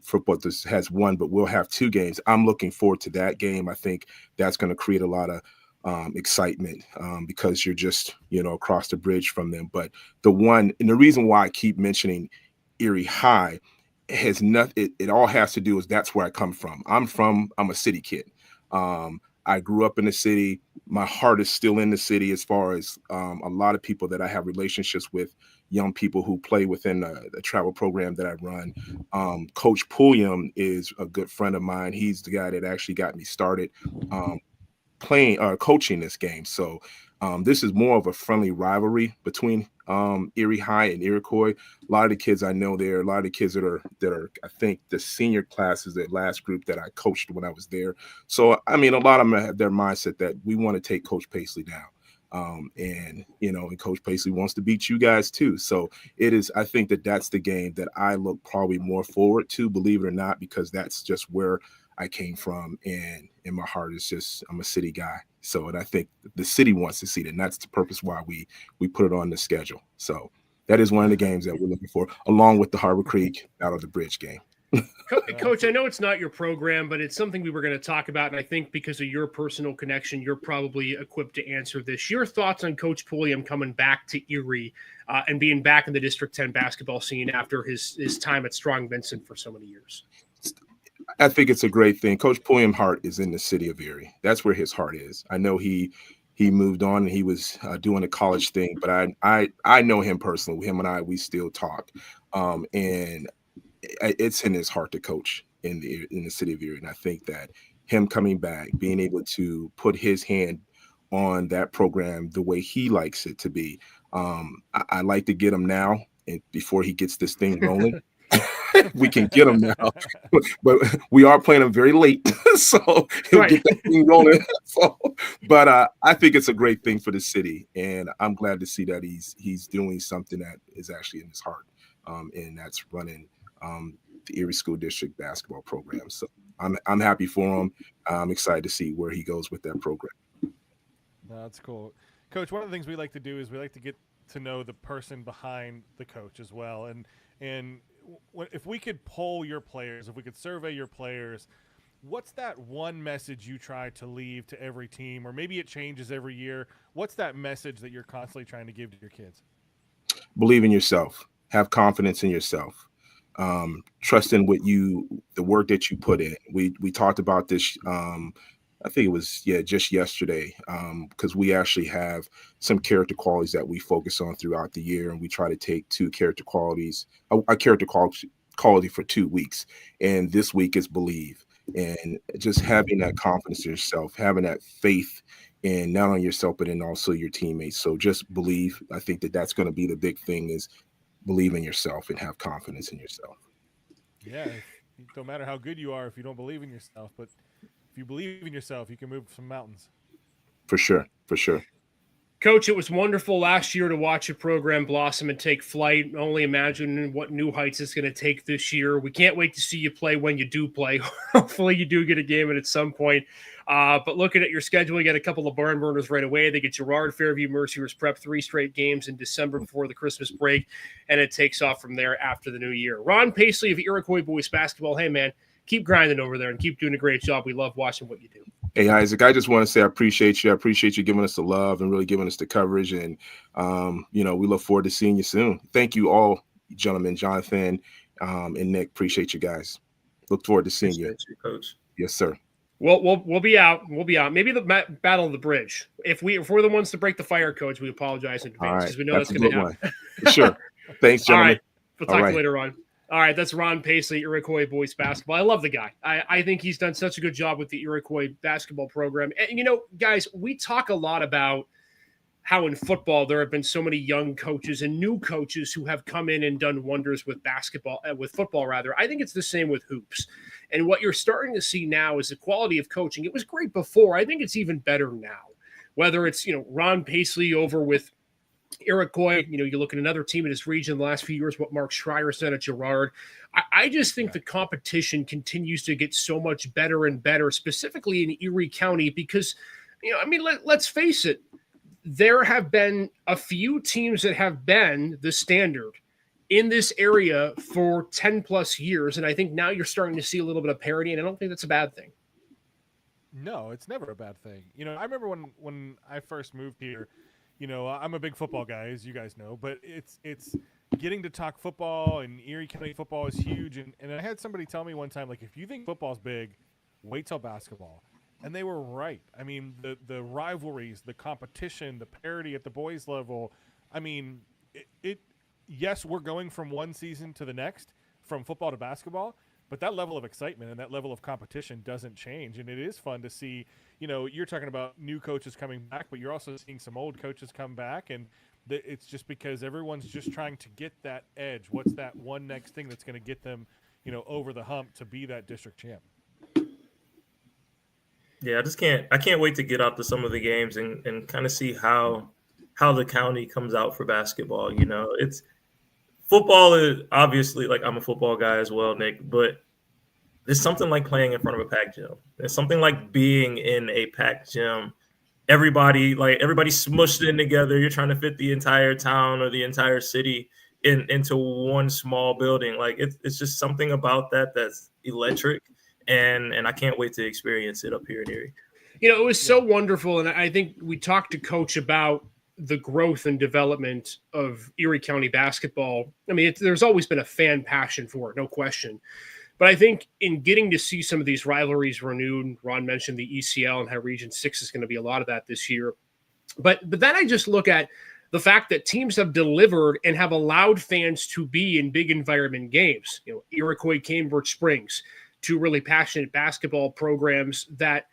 Football just has one, but we'll have two games. I'm looking forward to that game. I think that's going to create a lot of excitement because you're just, across the bridge from them. But the reason why I keep mentioning Erie High has nothing. It all has to do is that's where I come from. I'm a city kid. I grew up in the city. My heart is still in the city as far as a lot of people that I have relationships with, young people who play within the travel program that I run. Coach Pulliam is a good friend of mine. He's the guy that actually got me started coaching this game. So this is more of a friendly rivalry between Erie High and Iroquois. A lot of the kids I know there, a lot of the kids that are I think the senior class is the last group that I coached when I was there. So, a lot of them have their mindset that we want to take Coach Paisley down. And Coach Paisley wants to beat you guys too. So it is, I think that's the game that I look probably more forward to, believe it or not, because that's just where I came from. And in my heart is just, I'm a city guy. So, and I think the city wants to see that, and that's the purpose why we put it on the schedule. So that is one of the games that we're looking for, along with the Harbor Creek Battle of the Bridge game. Coach, I know it's not your program, but it's something we were going to talk about. And I think because of your personal connection, you're probably equipped to answer this. Your thoughts on Coach Pulliam coming back to Erie and being back in the District 10 basketball scene after his time at Strong Vincent for so many years? I think it's a great thing. Coach Pulliam's heart is in the city of Erie. That's where his heart is. I know he moved on and he was doing a college thing, but I know him personally. Him and we still talk, and it's in his heart to coach in the city of Erie. And I think that him coming back, being able to put his hand on that program the way he likes it to be, I like to get him now, and before he gets this thing rolling. We can get him now, but we are playing him very late, so he'll get that thing rolling. So, but I think it's a great thing for the city, and I'm glad to see that he's doing something that is actually in his heart, and that's running the Erie School District basketball program. So I'm happy for him. I'm excited to see where he goes with that program. That's cool, Coach. One of the things we like to do is we like to get to know the person behind the coach as well, and if we could poll your players, if we could survey your players, what's that one message you try to leave to every team, or maybe it changes every year? What's that message that you're constantly trying to give to your kids? Believe in yourself. Have confidence in yourself. Trust in the work that you put in. We talked about this. I think it was just yesterday, because we actually have some character qualities that we focus on throughout the year, and we try to take two character qualities, a character quality for 2 weeks, and this week is believe, and just having that confidence in yourself, having that faith in not only yourself but in also your teammates. So just believe. I think that's going to be the big thing, is believe in yourself and have confidence in yourself. Yeah, no matter how good you are, if you don't believe in yourself, but if you believe in yourself, you can move some mountains. For sure. For sure. Coach, it was wonderful last year to watch your program blossom and take flight. Only imagine what new heights it's going to take this year. We can't wait to see you play when you do play. Hopefully you do get a game in at some point. But looking at your schedule, you got a couple of barn burners right away. They get Girard, Fairview, Mercyhurst Prep, 3 straight games in December before the Christmas break, and it takes off from there after the new year. Ron Paisley of Iroquois Boys Basketball. Hey, man, keep grinding over there and keep doing a great job. We love watching what you do. Hey, Isaac, I just want to say I appreciate you. I appreciate you giving us the love and really giving us the coverage. And, we look forward to seeing you soon. Thank you all, gentlemen, Jonathan and Nick. Appreciate you guys. Look forward to seeing you, Coach. Yes, sir. Well, we'll be out. We'll be out. Maybe the Battle of the Bridge. If we're the ones to break the fire, Coach, we apologize in advance because we know that's going to happen. Sure. Thanks, gentlemen. All right. We'll talk to you later on. All right, that's Ron Paisley, Iroquois Boys Basketball. I love the guy. I think he's done such a good job with the Iroquois basketball program. And, guys, we talk a lot about how in football there have been so many young coaches and new coaches who have come in and done wonders with football rather. I think it's the same with hoops. And what you're starting to see now is the quality of coaching. It was great before. I think it's even better now. Whether it's, Ron Paisley over with Iroquois, you look at another team in this region the last few years, what Mark Schreier's done at Girard. I just think the competition continues to get so much better and better, specifically in Erie County, because, let's face it, there have been a few teams that have been the standard in this area for 10 plus years. And I think now you're starting to see a little bit of parity, and I don't think that's a bad thing. No, it's never a bad thing. I remember when I first moved here, I'm a big football guy, as you guys know, but it's getting to talk football, and Erie County football is huge. And I had somebody tell me one time, like, if you think football's big, wait till basketball. And they were right. I mean, the rivalries, the competition, the parity at the boys level. I mean, yes, we're going from one season to the next, from football to basketball, but that level of excitement and that level of competition doesn't change. And it is fun to see, you're talking about new coaches coming back, but you're also seeing some old coaches come back. And it's just because everyone's just trying to get that edge. What's that one next thing that's going to get them, over the hump to be that district champ? Yeah, I can't wait to get out to some of the games and kind of see how the county comes out for basketball. It's football is obviously, like, I'm a football guy as well, Nick, but there's something like playing in front of a packed gym. There's something like being in a packed gym. Everybody smushed in together. You're trying to fit the entire town or the entire city into one small building. Like, it's just something about that's electric. And I can't wait to experience it up here in Erie. It was so wonderful. And I think we talked to Coach about the growth and development of Erie County basketball. I mean, there's always been a fan passion for it, no question. But I think in getting to see some of these rivalries renewed, Ron mentioned the ECL and how Region 6 is going to be a lot of that this year. But then I just look at the fact that teams have delivered and have allowed fans to be in big environment games. You know, Iroquois, Cambridge Springs, two really passionate basketball programs that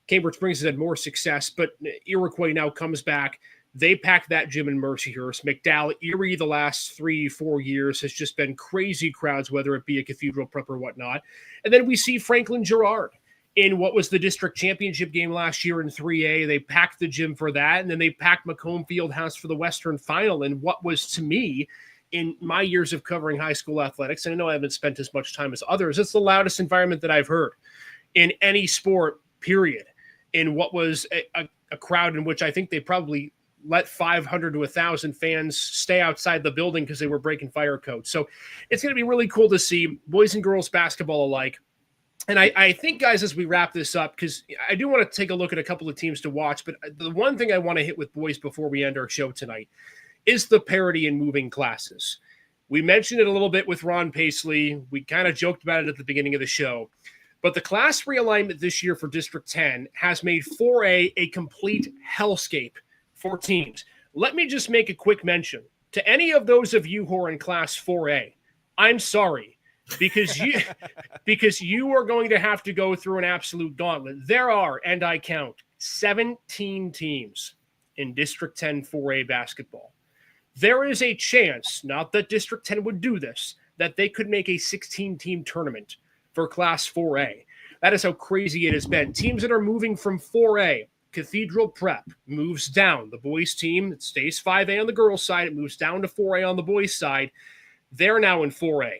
Cambridge Springs has had more success, but Iroquois now comes back. They packed that gym in Mercyhurst. McDowell, Erie, the last 3-4 years has just been crazy crowds, whether it be a Cathedral Prep or whatnot. And then we see Franklin Girard in what was the district championship game last year in 3A. They packed the gym for that, and then they packed Macomb Fieldhouse for the Western Final. And what was, to me, in my years of covering high school athletics, and I know I haven't spent as much time as others, it's the loudest environment that I've heard in any sport, period, in what was a crowd in which I think they probably let 500 to 1,000 fans stay outside the building because they were breaking fire codes. So it's going to be really cool to see boys and girls basketball alike. And I think, guys, as we wrap this up, because I do want to take a look at a couple of teams to watch, but the one thing I want to hit with boys before we end our show tonight is the parity in moving classes. We mentioned it a little bit with Ron Paisley. We kind of joked about it at the beginning of the show. But the class realignment this year for District 10 has made 4A a complete hellscape for teams. Let me just make a quick mention to any of those of you who are in Class 4A. I'm sorry, because you are going to have to go through an absolute gauntlet. There are, and I count, 17 teams in District 10 4A basketball. There is a chance, not that District 10 would do this, that they could make a 16-team tournament for Class 4A. That is how crazy it has been. Teams that are moving from 4A, Cathedral Prep moves down. The boys team, it stays 5A on the girls' side. It moves down to 4A on the boys' side. They're now in 4A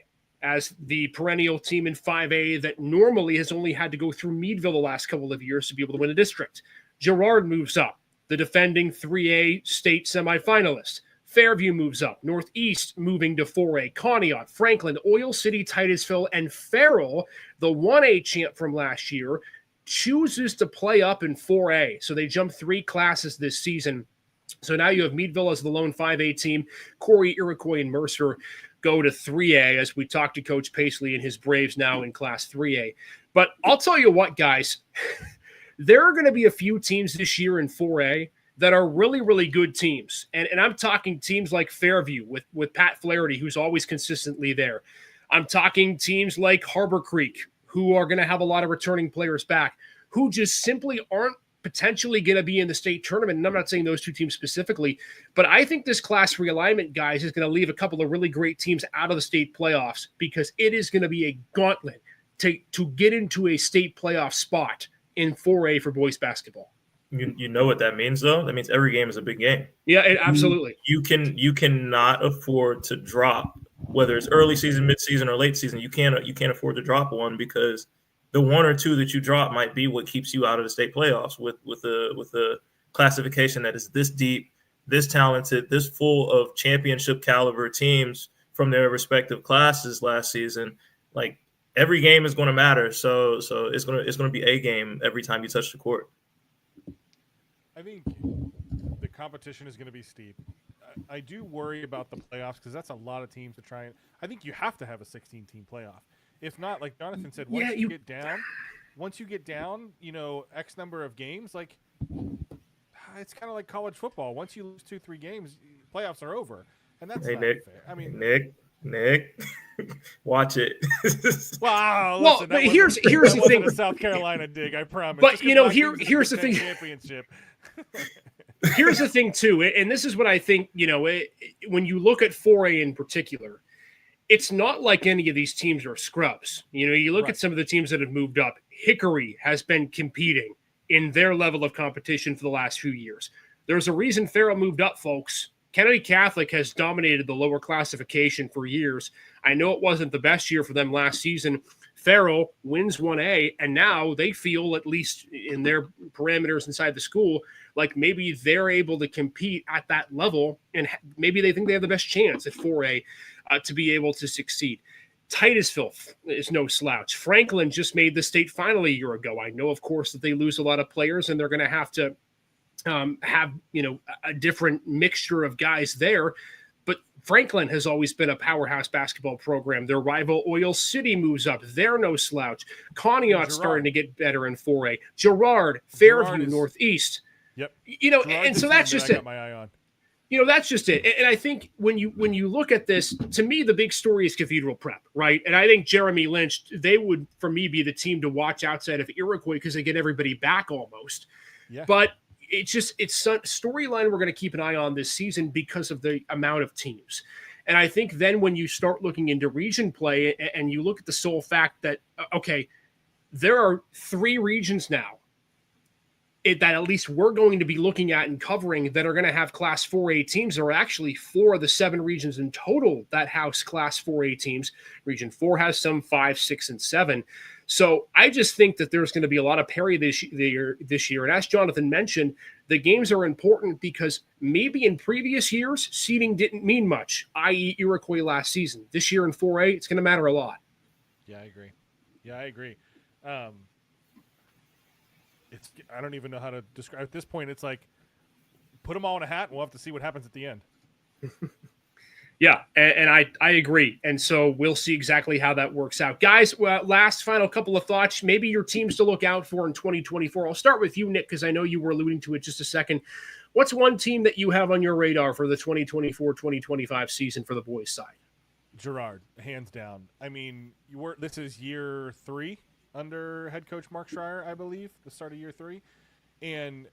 as the perennial team in 5A that normally has only had to go through Meadville the last couple of years to be able to win a district. Girard moves up, the defending 3A state semifinalist. Fairview moves up. Northeast moving to 4A. Conneaut, Franklin, Oil City, Titusville, and Farrell, the 1A champ from last year, chooses to play up in 4A. So they jump 3 classes this season. So now you have Meadville as the lone 5A team. Corey, Iroquois, and Mercer go to 3A as we talk to Coach Paisley and his Braves now in Class 3A. But I'll tell you what, guys, there are going to be a few teams this year in 4A that are really, really good teams. And I'm talking teams like Fairview with Pat Flaherty, who's always consistently there. I'm talking teams like Harbor Creek, who are going to have a lot of returning players back, who just simply aren't potentially going to be in the state tournament. And I'm not saying those two teams specifically, but I think this class realignment, guys, is going to leave a couple of really great teams out of the state playoffs because it is going to be a gauntlet to get into a state playoff spot in 4A for boys basketball. You know what that means, though? That means every game is a big game. Yeah, absolutely. You cannot afford to drop, whether it's early season, mid-season, or late season. You can't afford to drop one because the one or two that you drop might be what keeps you out of the state playoffs with a classification that is this deep, this talented, this full of championship caliber teams from their respective classes last season. Like every game is going to matter. So it's going to be a game every time you touch the court. I think the competition is going to be steep. I do worry about the playoffs because that's a lot of teams to try and. I think you have to have a 16-team playoff. If not, like Jonathan said, once you get down, X number of games, like it's kind of like college football. Once you lose 2-3 games, playoffs are over, and that's not Nick, fair. I mean, Nick, watch it. Wow. But here's the thing. A South Carolina dig, I promise. But here's the thing. Championship. Here's the thing too, and this is what I think. When you look at 4A in particular, it's not like any of these teams are scrubs. You look at some of the teams that have moved up. Hickory has been competing in their level of competition for the last few years. There's a reason Farrell moved up, folks. Kennedy Catholic has dominated the lower classification for years. I know it wasn't the best year for them last season. Farrell wins 1A, and now they feel, at least in their parameters inside the school, like maybe they're able to compete at that level, and maybe they think they have the best chance at 4A to be able to succeed. Titusville is no slouch. Franklin just made the state final a year ago. I know, of course, that they lose a lot of players, and they're going to have to have a different mixture of guys there. But Franklin has always been a powerhouse basketball program. Their rival Oil City moves up. They're no slouch. Conneaut's starting to get better in 4A. Girard, Fairview, Northeast. Yep. Girard's and so that's just it. My eye on. That's just it. And I think when you look at this, to me, the big story is Cathedral Prep, right? And I think Jeremy Lynch, they would, for me, be the team to watch outside of Iroquois because they get everybody back almost. Yeah. But it's a storyline we're going to keep an eye on this season because of the amount of teams. And I think then when you start looking into region play and you look at the sole fact that, okay, there are 3 regions now that at least we're going to be looking at and covering that are going to have Class 4A teams. There are actually 4 of the 7 regions in total that house Class 4A teams. Region 4 has some 5, 6, and 7. So I just think that there's going to be a lot of parity this year. And as Jonathan mentioned, the games are important because maybe in previous years, seeding didn't mean much, i.e. Iroquois last season. This year in 4A, it's going to matter a lot. Yeah, I agree. I don't even know how to describe. At this point, it's like put them all in a hat, and we'll have to see what happens at the end. Yeah, and I agree. And so we'll see exactly how that works out. Guys, last final couple of thoughts. Maybe your teams to look out for in 2024. I'll start with you, Nick, because I know you were alluding to it just a second. What's one team that you have on your radar for the 2024-2025 season for the boys' side? Girard, hands down. I mean, this is year 3 under head coach Mark Schreier, I believe, the start of year 3. And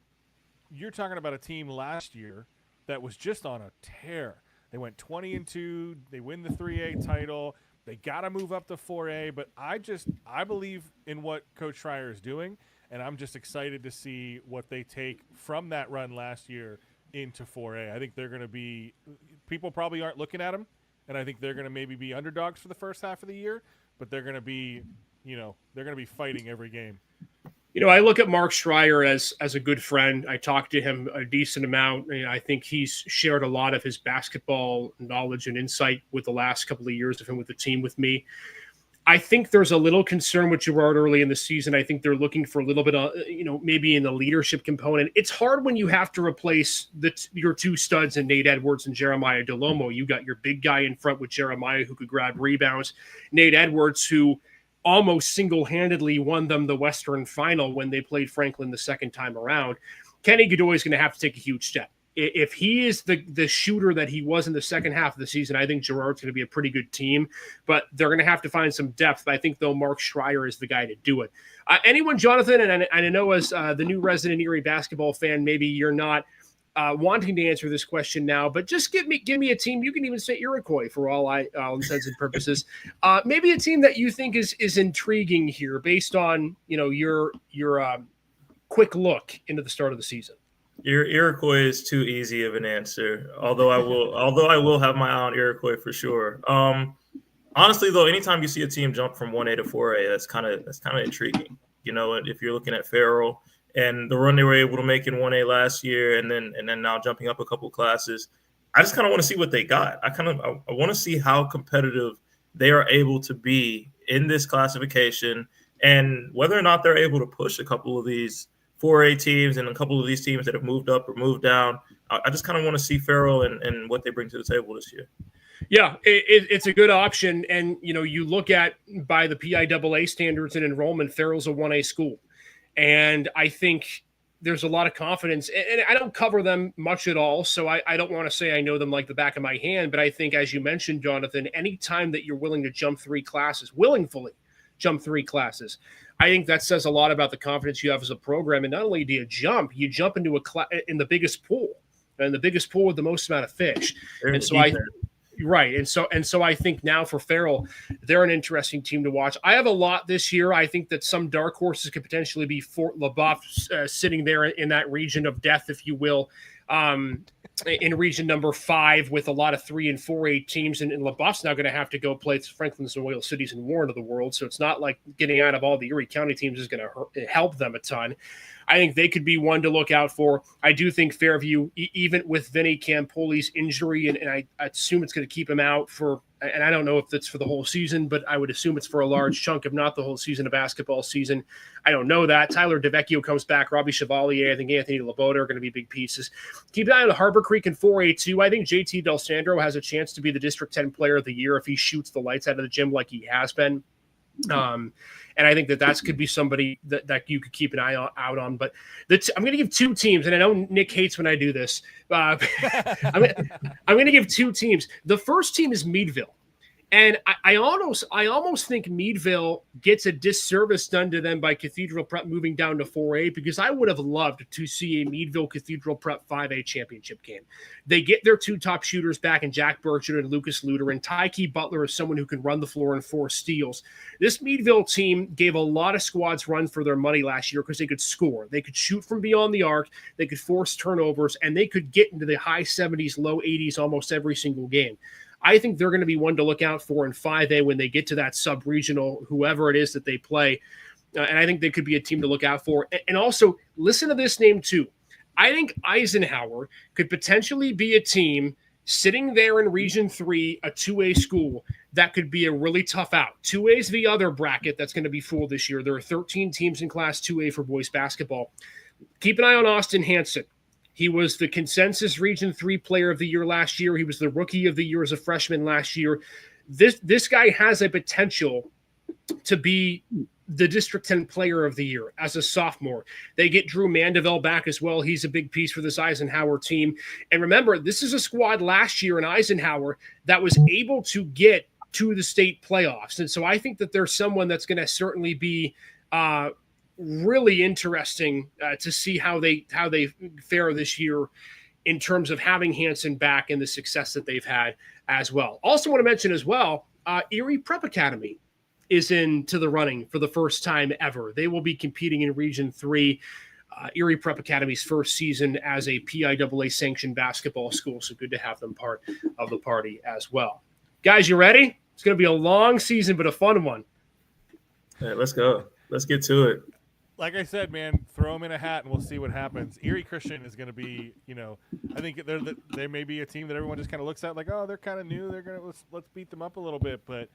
you're talking about a team last year that was just on a tear. They went 20-2. They win the 3A title. They got to move up to 4A. But I believe in what Coach Schreier is doing, and I'm just excited to see what they take from that run last year into 4A. I think they're going to be – people probably aren't looking at them, and I think they're going to maybe be underdogs for the first half of the year, but they're going to be – they're going to be fighting every game. I look at Mark Schreier as a good friend. I talk to him a decent amount. And I think he's shared a lot of his basketball knowledge and insight with the last couple of years of him with the team with me. I think there's a little concern with Girard early in the season. I think they're looking for a little bit of, maybe in the leadership component. It's hard when you have to replace your 2 studs in Nate Edwards and Jeremiah Delomo. You got your big guy in front with Jeremiah who could grab rebounds. Nate Edwards, who almost single-handedly won them the Western Final when they played Franklin the second time around. Kenny Godoy is going to have to take a huge step. If he is the shooter that he was in the second half of the season, I think Girard's going to be a pretty good team, but they're going to have to find some depth. I think, though, Mark Schreier is the guy to do it. Anyone, Jonathan, and I know as the new resident Erie basketball fan, maybe you're not wanting to answer this question now, but just give me a team. You can even say Iroquois for all intents and purposes. Maybe a team that you think is intriguing here based on your quick look into the start of the season. Iroquois is too easy of an answer. Although I will have my eye on Iroquois for sure. Honestly, though, anytime you see a team jump from 1A to 4A, that's kind of intriguing. If you're looking at Farrell and the run they were able to make in 1A last year, and then now jumping up a couple classes, I just kind of want to see what they got. I want to see how competitive they are able to be in this classification, and whether or not they're able to push a couple of these 4A teams and a couple of these teams that have moved up or moved down. I just kind of want to see Farrell and what they bring to the table this year. Yeah, it's a good option. And, you look at by the PIAA standards and enrollment, Farrell's a 1A school. And I think there's a lot of confidence. And I don't cover them much at all, so I don't want to say I know them like the back of my hand. But I think, as you mentioned, Jonathan, anytime that you're willing to jump 3 classes, willingly jump 3 classes, I think that says a lot about the confidence you have as a program. And not only do you jump into in the biggest pool, and the biggest pool with the most amount of fish. And so right. And so I think now for Farrell, they're an interesting team to watch. I have a lot this year. I think that some dark horses could potentially be Fort LaBeouf sitting there in that region of death, if you will, in region number 5 with a lot of 3 and 4A teams. And LaBeouf's now going to have to go play Franklin's and Oil Cities and Warren of the world. So it's not like getting out of all the Erie County teams is going to help them a ton. I think they could be one to look out for. I do think Fairview, even with Vinny Campoli's injury, and I assume it's going to keep him out for and I don't know if it's for the whole season, but I would assume it's for a large chunk, if not the whole season of basketball season. I don't know that. Tyler DeVecchio comes back. Robbie Chevalier, I think Anthony Laboda are going to be big pieces. Keep an eye on Harbor Creek and 4A2. I think JT Del Sandro has a chance to be the District 10 Player of the Year if he shoots the lights out of the gym like he has been. And I think that could be somebody that you could keep an eye out on. But I'm going to give two teams, and I know Nick hates when I do this. I'm going to give two teams. The first team is Meadville. And I almost think Meadville gets a disservice done to them by Cathedral Prep moving down to 4A, because I would have loved to see a Meadville Cathedral Prep 5A championship game. They get their two top shooters back in Jack Berger and Lucas Luter, and Tyke Butler is someone who can run the floor and force steals. This Meadville team gave a lot of squads run for their money last year because they could score. They could shoot from beyond the arc. They could force turnovers, and they could get into the high 70s, low 80s almost every single game. I think they're going to be one to look out for in 5A when they get to that sub-regional, whoever it is that they play. And I think they could be a team to look out for. And also, listen to this name too. I think Eisenhower could potentially be a team sitting there in Region 3, a 2A school, that could be a really tough out. 2A is the other bracket that's going to be full this year. There are 13 teams in Class 2A for boys basketball. Keep an eye on Austin Hansen. He was the consensus Region 3 Player of the Year last year. He was the Rookie of the Year as a freshman last year. This guy has a potential to be the District 10 Player of the Year as a sophomore. They get Drew Mandeville back as well. He's a big piece for this Eisenhower team. And remember, this is a squad last year in Eisenhower that was able to get to the state playoffs. And so I think that there's someone that's going to certainly be really interesting to see how they fare this year in terms of having Hansen back and the success that they've had as well. Also want to mention as well, Erie Prep Academy is into the running for the first time ever. They will be competing in Region 3, Erie Prep Academy's first season as a PIAA sanctioned basketball school. So good to have them part of the party as well. Guys, you ready? It's going to be a long season, but a fun one. Hey, let's go. Let's get to it. Like I said, man, throw them in a hat and we'll see what happens. Erie Christian is going to be, I think they may be a team that everyone just kind of looks at like, oh, they're kind of new. They're going to let's beat them up a little bit. But,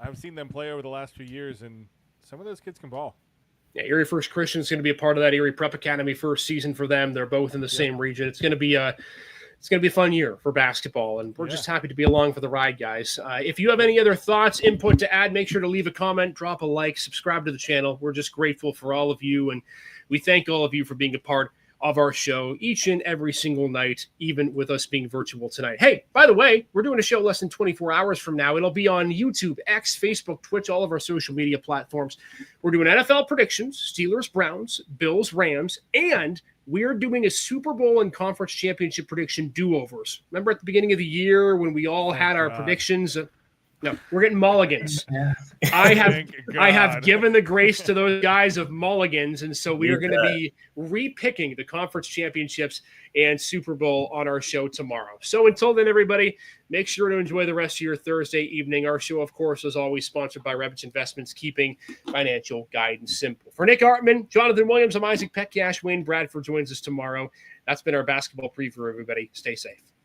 I've seen them play over the last few years, and some of those kids can ball. Yeah, Erie First Christian is going to be a part of that Erie Prep Academy first season for them. They're both in the same region. It's going to be a fun year for basketball, and we're just happy to be along for the ride, guys. If you have any other thoughts, input to add, make sure to leave a comment, drop a like, subscribe to the channel. We're just grateful for all of you, and we thank all of you for being a part of our show each and every single night, even with us being virtual tonight. Hey, by the way, we're doing a show less than 24 hours from now. It'll be on YouTube, X, Facebook, Twitch, all of our social media platforms. We're doing NFL predictions, Steelers, Browns, Bills, Rams, and we're doing a Super Bowl and conference championship prediction do-overs. Remember at the beginning of the year when we all had our predictions? No, we're getting mulligans. I have given the grace to those guys of mulligans, and so we are going to be re-picking the conference championships and Super Bowl on our show tomorrow. So until then, everybody, make sure to enjoy the rest of your Thursday evening. Our show, of course, is always sponsored by Revitch Investments, keeping financial guidance simple. For Nick Hartman, Jonathan Williams, I'm Isaac Petcash. Wayne Bradford joins us tomorrow. That's been our basketball preview, everybody. Stay safe.